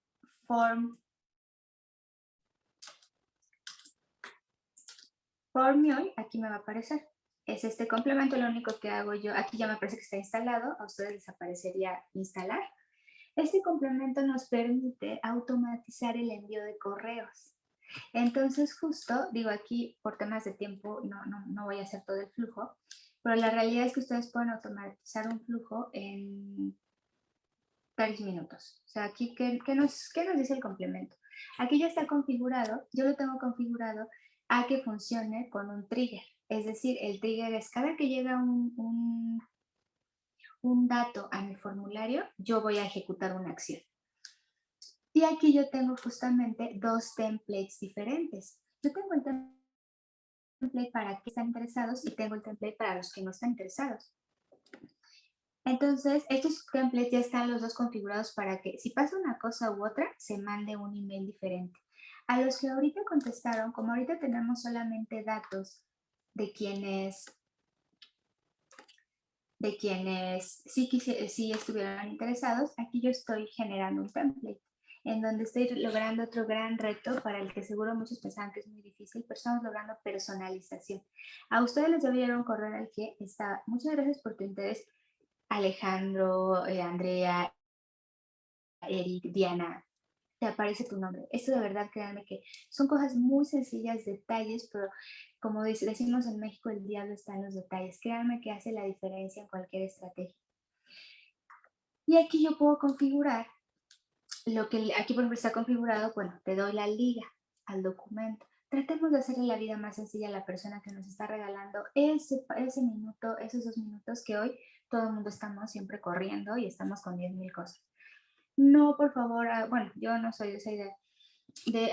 Formule, aquí me va a aparecer. Es este complemento, lo único que hago yo, aquí ya me parece que está instalado, a ustedes les aparecería instalar. Este complemento nos permite automatizar el envío de correos. Entonces, justo, digo aquí, por temas de tiempo, no voy a hacer todo el flujo, pero la realidad es que ustedes pueden automatizar un flujo en 3 minutos. O sea, aquí, ¿qué nos dice el complemento? Aquí ya está configurado, yo lo tengo configurado a que funcione con un trigger. Es decir, el trigger es cada que llega un dato a mi formulario, yo voy a ejecutar una acción. Y aquí yo tengo justamente dos templates diferentes. Yo tengo el template para que están interesados y tengo el template para los que no están interesados. Entonces, estos templates ya están los dos configurados para que si pasa una cosa u otra, se mande un email diferente. A los que ahorita contestaron, como ahorita tenemos solamente datos de quienes de quienes sí estuvieron interesados, aquí yo estoy generando un template en donde estoy logrando otro gran reto para el que seguro muchos pensaban que es muy difícil, pero estamos logrando personalización. A ustedes les voy a dar un correo al que está. Muchas gracias por tu interés, Alejandro, Andrea, Eric, Diana. Te aparece tu nombre. Esto de verdad, créanme que son cosas muy sencillas, detalles, pero como decimos en México, el diablo está en los detalles. Créanme que hace la diferencia en cualquier estrategia. Y aquí yo puedo configurar lo que aquí por ejemplo está configurado. Bueno, te doy la liga al documento. Tratemos de hacerle la vida más sencilla a la persona que nos está regalando ese minuto, esos 2 minutos que hoy todo el mundo estamos siempre corriendo y estamos con 10,000 cosas. No, por favor, bueno, yo no soy de esa idea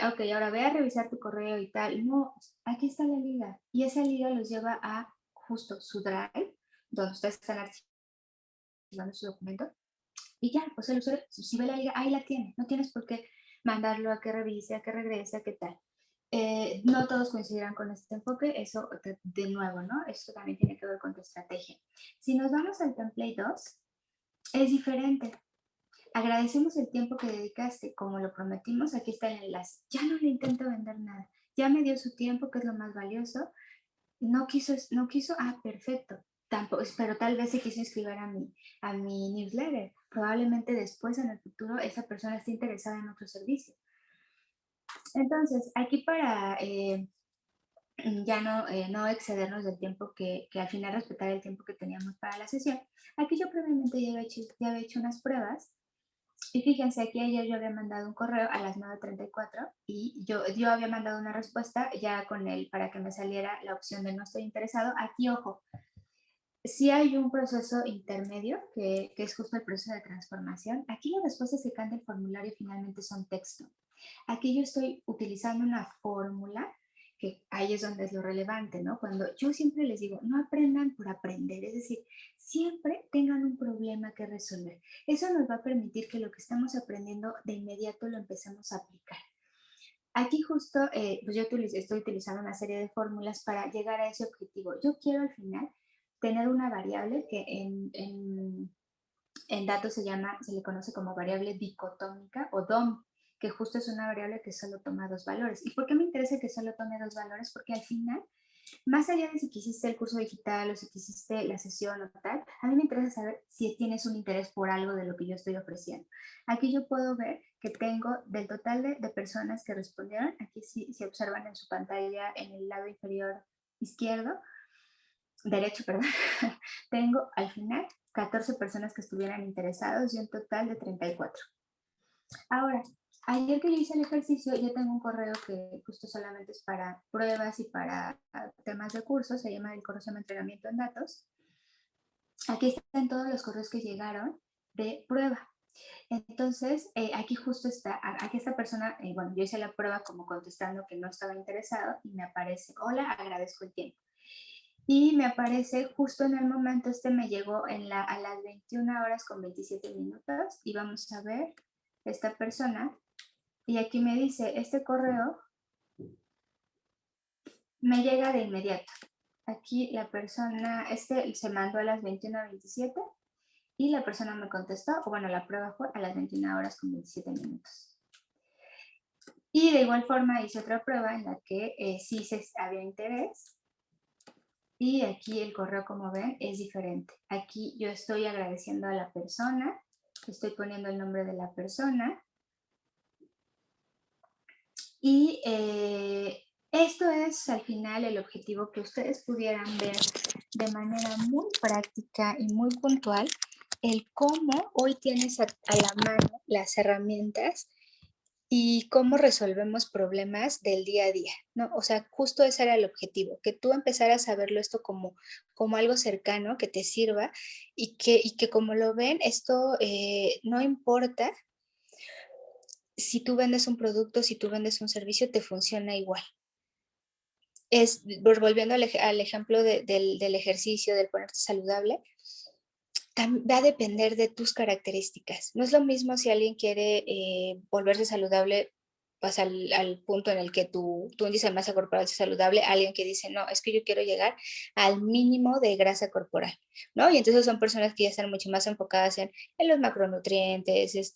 ok, ahora ve a revisar tu correo y tal. No, aquí está la liga. Y esa liga los lleva a justo su drive, donde ustedes están archivando su documento. Y ya, pues el usuario, si ve la liga, ahí la tiene. No tienes por qué mandarlo a que revise, a que regrese, a qué tal. No todos coincidirán con este enfoque, eso de nuevo, ¿no? Esto también tiene que ver con tu estrategia. Si nos vamos al template 2, es diferente. Agradecemos el tiempo que dedicaste, como lo prometimos, aquí está el enlace. Ya no le intento vender nada, ya me dio su tiempo, que es lo más valioso. No quiso, perfecto. Tampoco, pero tal vez se quiso inscribir a mi newsletter. Probablemente después, en el futuro, esa persona esté interesada en otro servicio. Entonces, aquí para ya no excedernos del tiempo que al final respetar el tiempo que teníamos para la sesión, aquí yo previamente ya había hecho unas pruebas. Y fíjense, aquí ayer yo había mandado un correo a las 9:34 y yo había mandado una respuesta ya con él para que me saliera la opción de no estoy interesado. Aquí, ojo, sí hay un proceso intermedio que es justo el proceso de transformación. Aquí las respuestas que canta el formulario finalmente son texto. Aquí yo estoy utilizando una fórmula que ahí es donde es lo relevante, ¿no? Cuando yo siempre les digo, no aprendan por aprender, es decir, siempre tengan un problema que resolver. Eso nos va a permitir que lo que estamos aprendiendo de inmediato lo empecemos a aplicar. Aquí justo, pues yo estoy utilizando una serie de fórmulas para llegar a ese objetivo. Yo quiero al final tener una variable que en datos se le conoce como variable dicotómica o DOM, que justo es una variable que solo toma 2 valores. ¿Y por qué me interesa que solo tome 2 valores? Porque al final, más allá de si quisiste el curso digital o si quisiste la sesión o tal, a mí me interesa saber si tienes un interés por algo de lo que yo estoy ofreciendo. Aquí yo puedo ver que tengo del total de personas que respondieron, aquí si observan en su pantalla en el lado inferior izquierdo, derecho, perdón, tengo al final 14 personas que estuvieran interesados y un total de 34. Ahora, ayer que yo hice el ejercicio, yo tengo un correo que justo solamente es para pruebas y para temas de curso, se llama el correo de entrenamiento en datos. Aquí están todos los correos que llegaron de prueba. Entonces, aquí justo está, aquí esta persona, bueno, yo hice la prueba como contestando que no estaba interesado y me aparece, hola, agradezco el tiempo. Y me aparece justo en el momento, me llegó a las 21:27 y vamos a ver esta persona. Y aquí me dice, este correo me llega de inmediato. Aquí la persona, se mandó a las 21:27 y la persona me contestó, o bueno, la prueba fue a las 21:27. Y de igual forma hice otra prueba en la que sí había interés. Y aquí el correo, como ven, es diferente. Aquí yo estoy agradeciendo a la persona, estoy poniendo el nombre de la persona. Y esto es al final el objetivo, que ustedes pudieran ver de manera muy práctica y muy puntual el cómo hoy tienes a la mano las herramientas y cómo resolvemos problemas del día a día, ¿no? O sea, justo ese era el objetivo, que tú empezaras a verlo esto como algo cercano, que te sirva y que como lo ven, esto no importa si tú vendes un producto, si tú vendes un servicio, te funciona igual. Volviendo al ejemplo del ejercicio, del ponerte saludable, va a depender de tus características. No es lo mismo si alguien quiere volverse saludable pues al punto en el que tu índice de masa corporal es saludable, alguien que dice, no, es que yo quiero llegar al mínimo de grasa corporal, ¿no? Y entonces son personas que ya están mucho más enfocadas en los macronutrientes,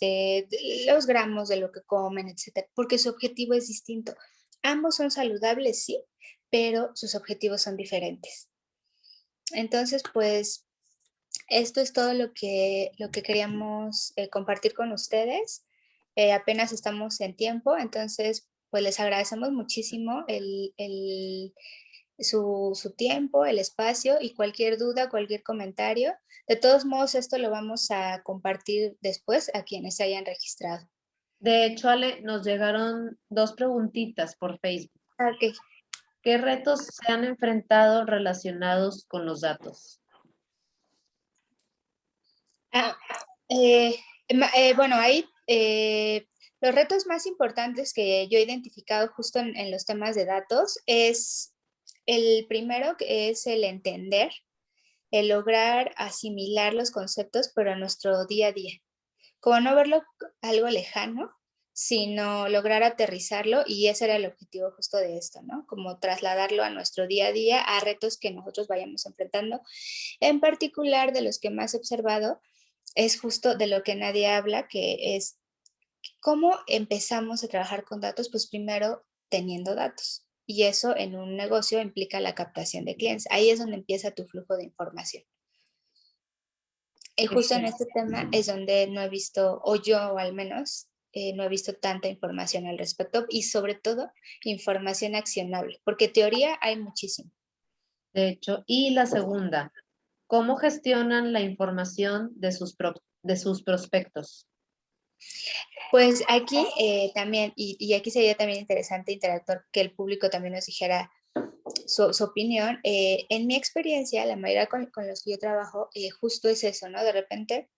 los gramos de lo que comen, etcétera, porque su objetivo es distinto. Ambos son saludables, sí, pero sus objetivos son diferentes. Entonces, pues, esto es todo lo que queríamos compartir con ustedes. Apenas estamos en tiempo, entonces pues les agradecemos muchísimo su tiempo, el espacio y cualquier duda, cualquier comentario. De todos modos, esto lo vamos a compartir después a quienes se hayan registrado. De hecho, Ale, nos llegaron 2 preguntitas por Facebook. Ok. ¿Qué retos se han enfrentado relacionados con los datos? Bueno, ahí los retos más importantes que yo he identificado justo en los temas de datos es el primero, que es el entender, el lograr asimilar los conceptos, pero a nuestro día a día. Como no verlo algo lejano, sino lograr aterrizarlo, y ese era el objetivo justo de esto, ¿no? Como trasladarlo a nuestro día a día, a retos que nosotros vayamos enfrentando. En particular, de los que más he observado, es justo de lo que nadie habla, que es cómo empezamos a trabajar con datos, pues primero teniendo datos. Y eso en un negocio implica la captación de clientes. Ahí es donde empieza tu flujo de información. Y justo en este tema es donde no he visto, o yo al menos, no he visto tanta información al respecto, y sobre todo información accionable, porque teoría hay muchísimo. De hecho, y la segunda, ¿cómo gestionan la información de sus prospectos? Pues aquí también, y aquí sería también interesante interactuar, que el público también nos dijera su opinión. En mi experiencia, la mayoría con los que yo trabajo, justo es eso, ¿no? De repente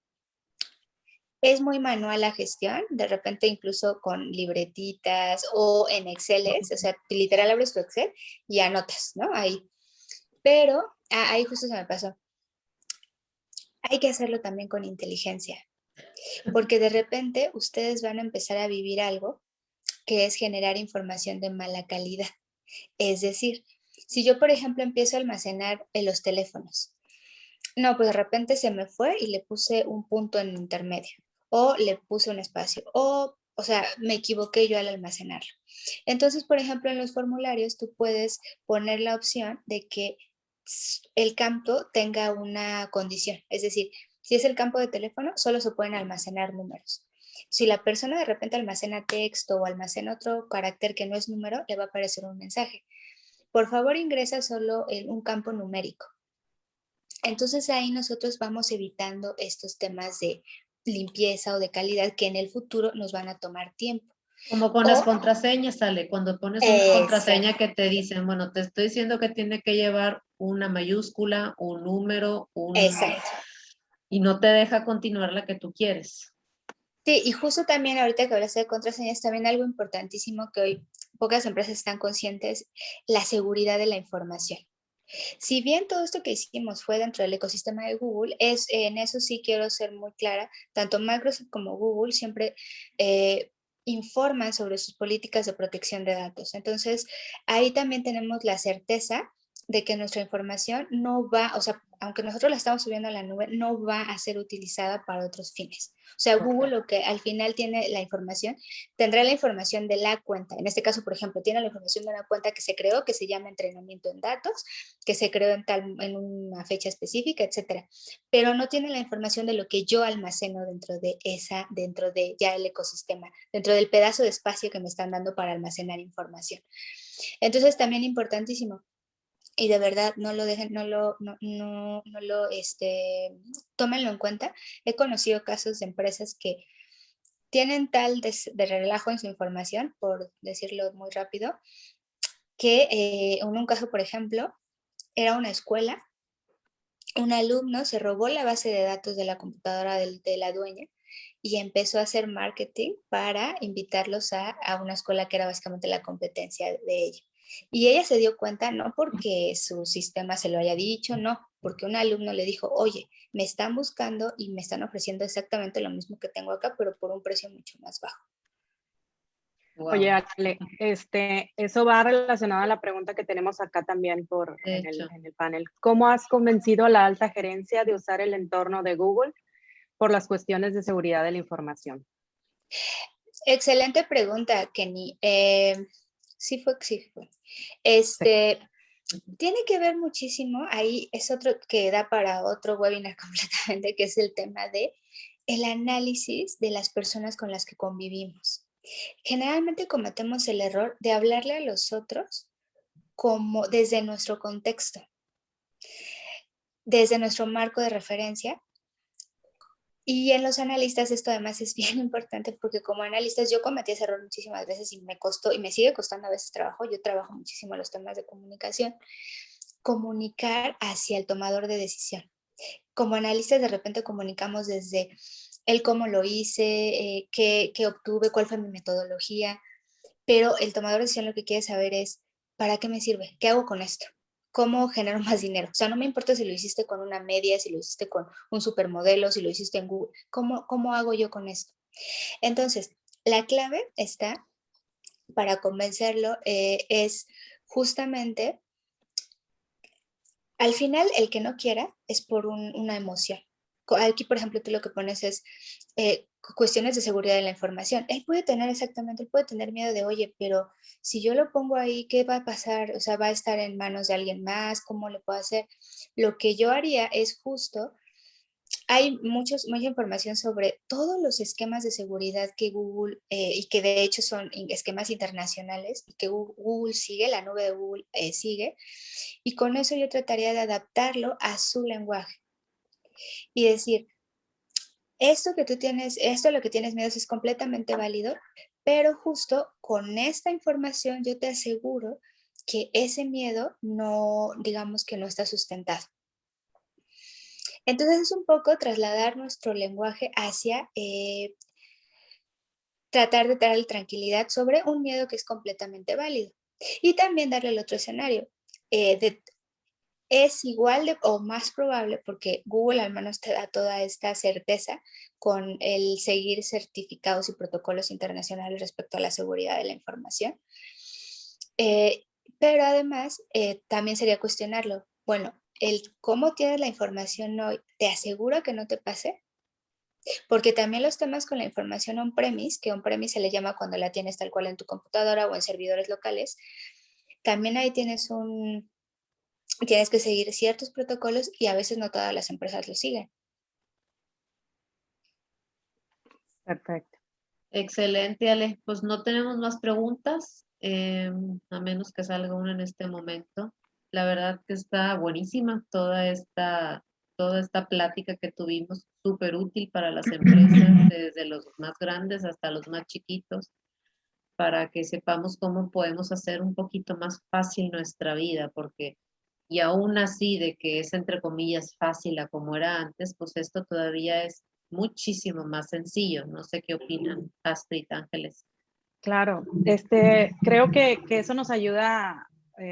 es muy manual la gestión, de repente incluso con libretitas o en Exceles, o sea, literal abres tu Excel y anotas, ¿no? Ahí. Pero ahí justo se me pasó. Hay que hacerlo también con inteligencia, porque de repente ustedes van a empezar a vivir algo que es generar información de mala calidad. Es decir, si yo, por ejemplo, empiezo a almacenar en los teléfonos, no, pues de repente se me fue y le puse un punto en intermedio, o le puse un espacio, o sea, me equivoqué yo al almacenarlo. Entonces, por ejemplo, en los formularios tú puedes poner la opción de que el campo tenga una condición, es decir, si es el campo de teléfono, solo se pueden almacenar números. Si la persona de repente almacena texto o almacena otro carácter que no es número, le va a aparecer un mensaje. Por favor, ingresa solo en un campo numérico. Entonces ahí nosotros vamos evitando estos temas de limpieza o de calidad que en el futuro nos van a tomar tiempo. Como con las contraseñas, sale, cuando pones una contraseña que te dicen, bueno, te estoy diciendo que tiene que llevar una mayúscula, un número, Exacto. y no te deja continuar la que tú quieres. Sí, y justo también ahorita que hablaste de contraseñas, también algo importantísimo que hoy pocas empresas están conscientes, la seguridad de la información. Si bien todo esto que hicimos fue dentro del ecosistema de Google, en eso sí quiero ser muy clara, tanto Microsoft como Google siempre informan sobre sus políticas de protección de datos. Entonces, ahí también tenemos la certeza de que nuestra información no va, o sea, aunque nosotros la estamos subiendo a la nube, no va a ser utilizada para otros fines. O sea, Google lo que al final tiene la información, tendrá la información de la cuenta. En este caso, por ejemplo, tiene la información de una cuenta que se creó, que se llama entrenamiento en datos, que se creó en una fecha específica, etcétera. Pero no tiene la información de lo que yo almaceno dentro de ya el ecosistema, dentro del pedazo de espacio que me están dando para almacenar información. Entonces, también importantísimo. Y de verdad, no lo dejen, tómenlo en cuenta. He conocido casos de empresas que tienen tal de relajo en su información, por decirlo muy rápido, que en un caso, por ejemplo, era una escuela, un alumno se robó la base de datos de la computadora de la dueña y empezó a hacer marketing para invitarlos a una escuela que era básicamente la competencia de ella. Y ella se dio cuenta, no porque su sistema se lo haya dicho, no, porque un alumno le dijo, oye, me están buscando y me están ofreciendo exactamente lo mismo que tengo acá, pero por un precio mucho más bajo. Wow, Oye, Ale, eso va relacionado a la pregunta que tenemos acá también de hecho. en el panel. ¿Cómo has convencido a la alta gerencia de usar el entorno de Google por las cuestiones de seguridad de la información? Excelente pregunta, Kenny. Sí fue, sí fue. Sí. Tiene que ver muchísimo, ahí es otro que da para otro webinar completamente, que es el tema de el análisis de las personas con las que convivimos. Generalmente cometemos el error de hablarle a los otros como desde nuestro contexto, desde nuestro marco de referencia. Y en los analistas esto además es bien importante porque como analistas yo cometí ese error muchísimas veces y me costó y me sigue costando a veces trabajo. Yo trabajo muchísimo los temas de comunicación. Comunicar hacia el tomador de decisión. Como analistas de repente comunicamos desde el cómo lo hice, qué obtuve, cuál fue mi metodología, pero el tomador de decisión lo que quiere saber es, ¿para qué me sirve? ¿Qué hago con esto? ¿Cómo genero más dinero? O sea, no me importa si lo hiciste con una media, si lo hiciste con un supermodelo, si lo hiciste en Google. ¿Cómo hago yo con esto? Entonces, la clave está para convencerlo es justamente, al final, el que no quiera es por una emoción. Aquí, por ejemplo, tú lo que pones es cuestiones de seguridad de la información. Él puede tener exactamente, él puede tener miedo de, oye, pero si yo lo pongo ahí, ¿qué va a pasar? O sea, ¿va a estar en manos de alguien más? ¿Cómo le puedo hacer? Lo que yo haría es justo, hay mucha información sobre todos los esquemas de seguridad que Google, y que de hecho son esquemas internacionales, y que Google sigue, la nube de Google sigue, y con eso yo trataría de adaptarlo a su lenguaje y decir, esto que tú tienes, esto a lo que tienes miedo es completamente válido, pero justo con esta información yo te aseguro que ese miedo no, digamos que no está sustentado. Entonces es un poco trasladar nuestro lenguaje hacia tratar de darle tranquilidad sobre un miedo que es completamente válido. Y también darle el otro escenario. Es igual o más probable, porque Google al menos te da toda esta certeza con el seguir certificados y protocolos internacionales respecto a la seguridad de la información. Eh, pero además, también sería cuestionarlo. Bueno, el cómo tienes la información hoy, ¿te aseguro que no te pase? Porque también los temas con la información on-premise, que on-premise se le llama cuando la tienes tal cual en tu computadora o en servidores locales, también ahí tienes que seguir ciertos protocolos y a veces no todas las empresas lo siguen. Perfecto. Excelente, Ale. Pues no tenemos más preguntas, a menos que salga una en este momento. La verdad que está buenísima toda esta plática que tuvimos, súper útil para las empresas, desde los más grandes hasta los más chiquitos, para que sepamos cómo podemos hacer un poquito más fácil nuestra vida, porque y aún así de que es entre comillas fácil a como era antes, pues esto todavía es muchísimo más sencillo. No sé qué opinan Astrid, Ángeles. Claro, creo que eso nos ayuda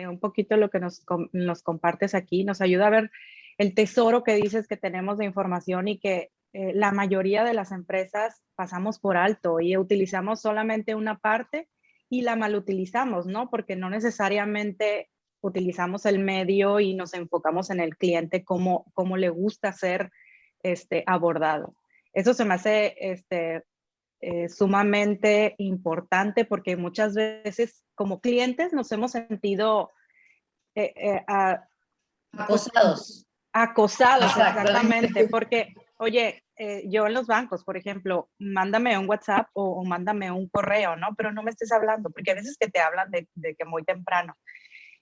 un poquito lo que nos compartes aquí, nos ayuda a ver el tesoro que dices que tenemos de información y que la mayoría de las empresas pasamos por alto y utilizamos solamente una parte y la malutilizamos, ¿no? Porque no necesariamente utilizamos el medio y nos enfocamos en el cliente cómo le gusta ser abordado. Eso se me hace sumamente importante porque muchas veces como clientes nos hemos sentido Acosados. acosados, Exactamente. exactamente, porque, oye, yo en los bancos, por ejemplo, mándame un WhatsApp o mándame un correo, ¿no? Pero no me estés hablando, porque a veces que te hablan de que muy temprano.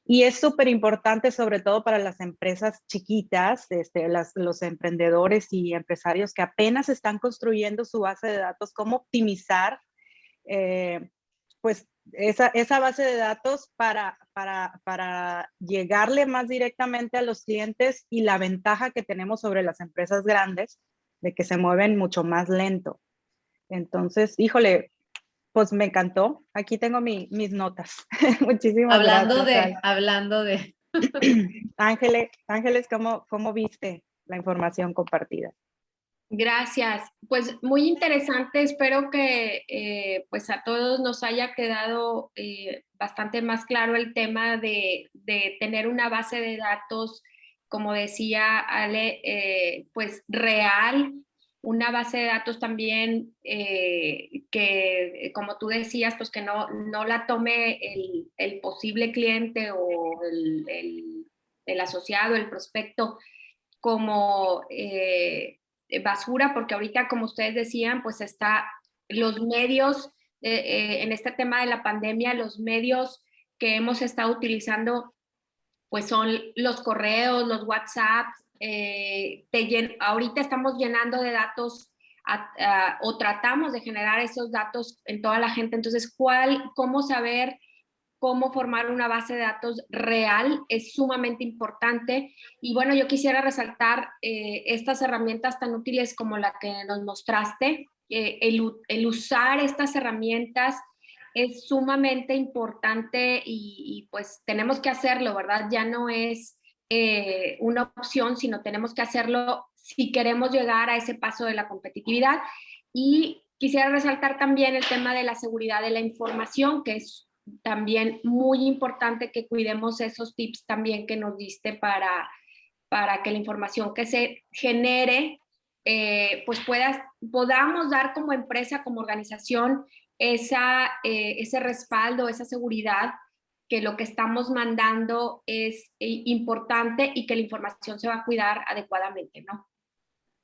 Y es súper importante, sobre todo para las empresas chiquitas, los emprendedores y empresarios que apenas están construyendo su base de datos, cómo optimizar pues esa base de datos para llegarle más directamente a los clientes y la ventaja que tenemos sobre las empresas grandes de que se mueven mucho más lento. Entonces, híjole, pues me encantó. Aquí tengo mis notas. Muchísimas gracias. Hablando de. Ángeles, ¿cómo viste la información compartida? Gracias. Pues muy interesante. Espero que pues a todos nos haya quedado bastante más claro el tema de tener una base de datos, como decía Ale, pues real, una base de datos también que, como tú decías, pues que no la tome el posible cliente o el asociado, el prospecto como basura, porque ahorita, como ustedes decían, pues está los medios, en este tema de la pandemia, los medios que hemos estado utilizando, pues son los correos, los WhatsApp, ahorita estamos llenando de datos o tratamos de generar esos datos en toda la gente. Entonces, ¿cómo saber cómo formar una base de datos real? Es sumamente importante. Y bueno, yo quisiera resaltar estas herramientas tan útiles como la que nos mostraste. El usar estas herramientas es sumamente importante y pues tenemos que hacerlo, ¿verdad? Ya no es una opción, sino tenemos que hacerlo si queremos llegar a ese paso de la competitividad. Y quisiera resaltar también el tema de la seguridad de la información, que es también muy importante que cuidemos esos tips también que nos diste para que la información que se genere, pues podamos dar como empresa, como organización, ese respaldo, esa seguridad, que lo que estamos mandando es importante y que la información se va a cuidar adecuadamente, ¿no?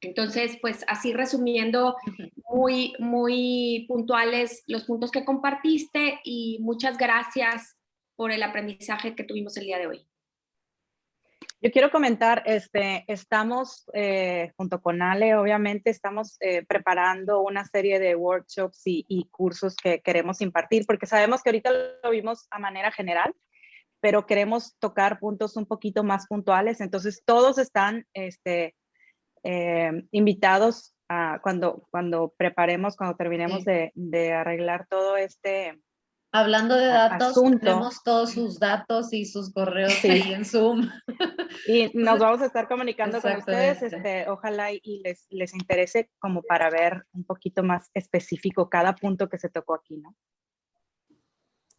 Entonces, pues así resumiendo, muy puntuales los puntos que compartiste y muchas gracias por el aprendizaje que tuvimos el día de hoy. Yo quiero comentar, estamos, junto con Ale, obviamente, estamos preparando una serie de workshops y cursos que queremos impartir, porque sabemos que ahorita lo vimos a manera general, pero queremos tocar puntos un poquito más puntuales. Entonces, todos están invitados a cuando preparemos, cuando terminemos de arreglar todo Hablando de datos, asunto. tenemos todos sus datos y sus correos ahí en Zoom. Y nos vamos a estar comunicando con ustedes, ojalá y les interese como para ver un poquito más específico cada punto que se tocó aquí, ¿no?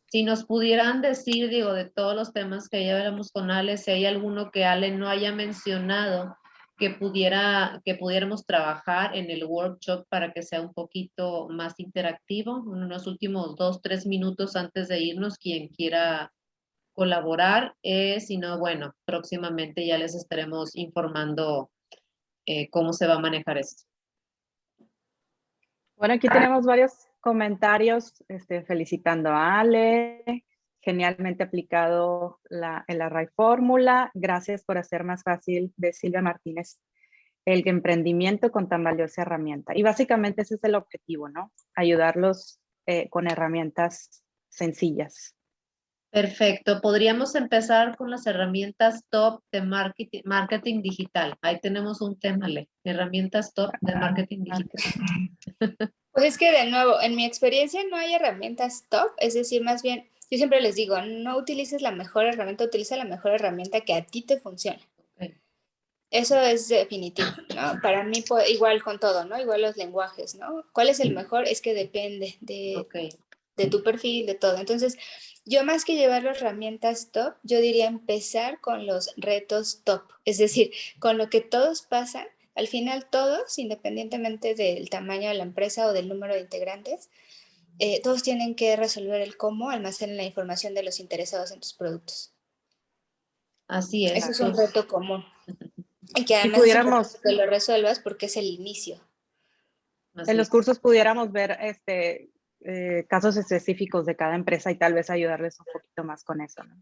Si nos pudieran decir, digo, de todos los temas que ya veremos con Ale, si hay alguno que Ale no haya mencionado que pudiéramos trabajar en el workshop para que sea un poquito más interactivo, en unos últimos 2-3 minutos antes de irnos, quien quiera colaborar, si no, bueno, próximamente ya les estaremos informando cómo se va a manejar esto. Bueno, aquí tenemos varios comentarios felicitando a Ale, genialmente aplicado el Array Fórmula, gracias por hacer más fácil, de Silvia Martínez, el emprendimiento con tan valiosa herramienta. Y básicamente ese es el objetivo, ¿no? Ayudarlos con herramientas sencillas. Perfecto. Podríamos empezar con las herramientas top de marketing digital. Ahí tenemos un tema, Ale. Herramientas top de marketing digital. Pues es que de nuevo, en mi experiencia no hay herramientas top, es decir, más bien, yo siempre les digo, no utilices la mejor herramienta, utiliza la mejor herramienta que a ti te funcione. Okay. Eso es definitivo, ¿no? Para mí, igual con todo, ¿no? Igual los lenguajes, ¿no? ¿Cuál es el mejor? Es que depende de tu perfil, de todo. Entonces, yo más que llevar las herramientas top, yo diría empezar con los retos top, es decir, con lo que todos pasan. Al final todos, independientemente del tamaño de la empresa o del número de integrantes, todos tienen que resolver el cómo almacenan la información de los interesados en tus productos. Así es. Eso es un reto común. Y que además es que lo resuelvas porque es el inicio. En los cursos pudiéramos ver casos específicos de cada empresa y tal vez ayudarles un poquito más con eso, ¿no?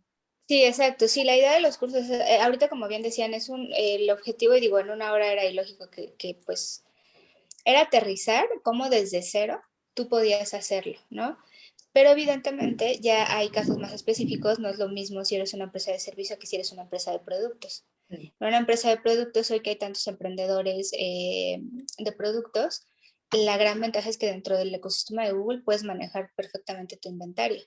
Sí, exacto. Sí, la idea de los cursos, ahorita como bien decían, es el objetivo, y digo, en una hora era ilógico que pues era aterrizar cómo desde cero tú podías hacerlo, ¿no? Pero evidentemente ya hay casos más específicos, no es lo mismo si eres una empresa de servicio que si eres una empresa de productos. En una empresa de productos, hoy que hay tantos emprendedores de productos, la gran ventaja es que dentro del ecosistema de Google puedes manejar perfectamente tu inventario.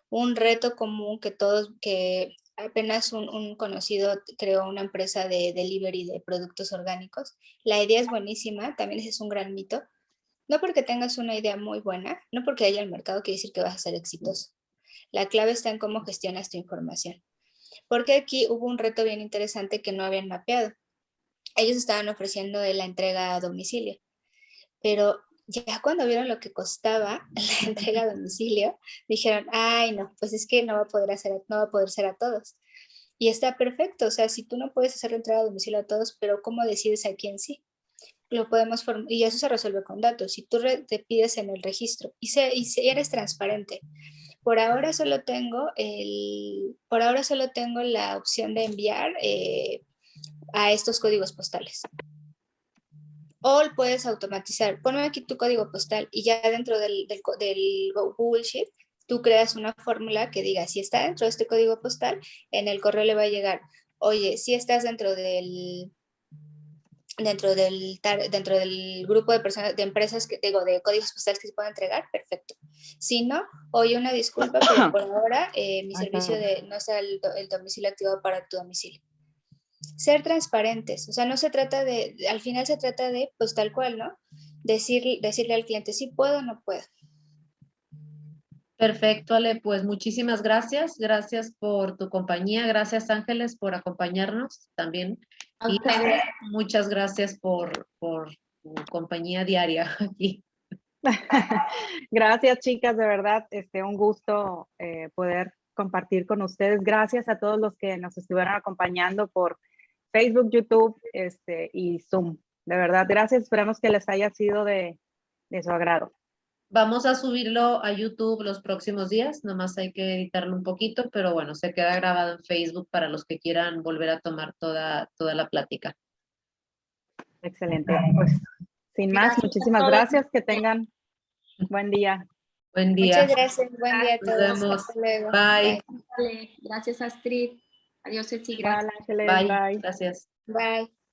Un reto común que apenas un conocido creó una empresa de delivery de productos orgánicos. La idea es buenísima, también ese es un gran mito. No porque tengas una idea muy buena, no porque haya el mercado, quiere decir que vas a ser exitoso. La clave está en cómo gestionas tu información. Porque aquí hubo un reto bien interesante que no habían mapeado. Ellos estaban ofreciendo la entrega a domicilio, pero ya cuando vieron lo que costaba la entrega a domicilio, dijeron, ay no, pues es que no va a poder ser a todos. Y está perfecto, o sea, si tú no puedes hacer la entrega a domicilio a todos, pero ¿cómo decides a quién sí? Lo podemos y eso se resuelve con datos. Si tú te pides en el registro y si eres transparente, por ahora solo tengo la opción de enviar a estos códigos postales. O puedes automatizar. Ponme aquí tu código postal y ya dentro del Google Sheet tú creas una fórmula que diga si está dentro de este código postal, en el correo le va a llegar, oye, si estás dentro del grupo de personas, de empresas que digo, de códigos postales que se pueden entregar, perfecto. Si no, oye, una disculpa, pero por ahora mi servicio no está el domicilio activado para tu domicilio. Ser transparentes, o sea, no se trata al final se trata de, pues tal cual, ¿no? Decirle al cliente, sí puedo o no puedo. Perfecto, Ale, pues muchísimas gracias. Gracias por tu compañía. Gracias, Ángeles, por acompañarnos también. A Y ustedes. muchas gracias por tu compañía diaria aquí. Gracias, chicas, de verdad, un gusto poder compartir con ustedes. Gracias a todos los que nos estuvieron acompañando por Facebook, YouTube y Zoom. De verdad, gracias. Esperamos que les haya sido de su agrado. Vamos a subirlo a YouTube los próximos días, nomás hay que editarlo un poquito, pero bueno, se queda grabado en Facebook para los que quieran volver a tomar toda la plática. Excelente. Pues sin más, Gracias a muchísimas todos. gracias. Que tengan buen día. Buen día. Muchas gracias. Buen día a Nos todos. vemos. Hasta luego. Bye. Vale, gracias, Astrid. Adiós, Ceci. Igual, Gracias. Ángeles. Bye. Bye. Gracias. Bye.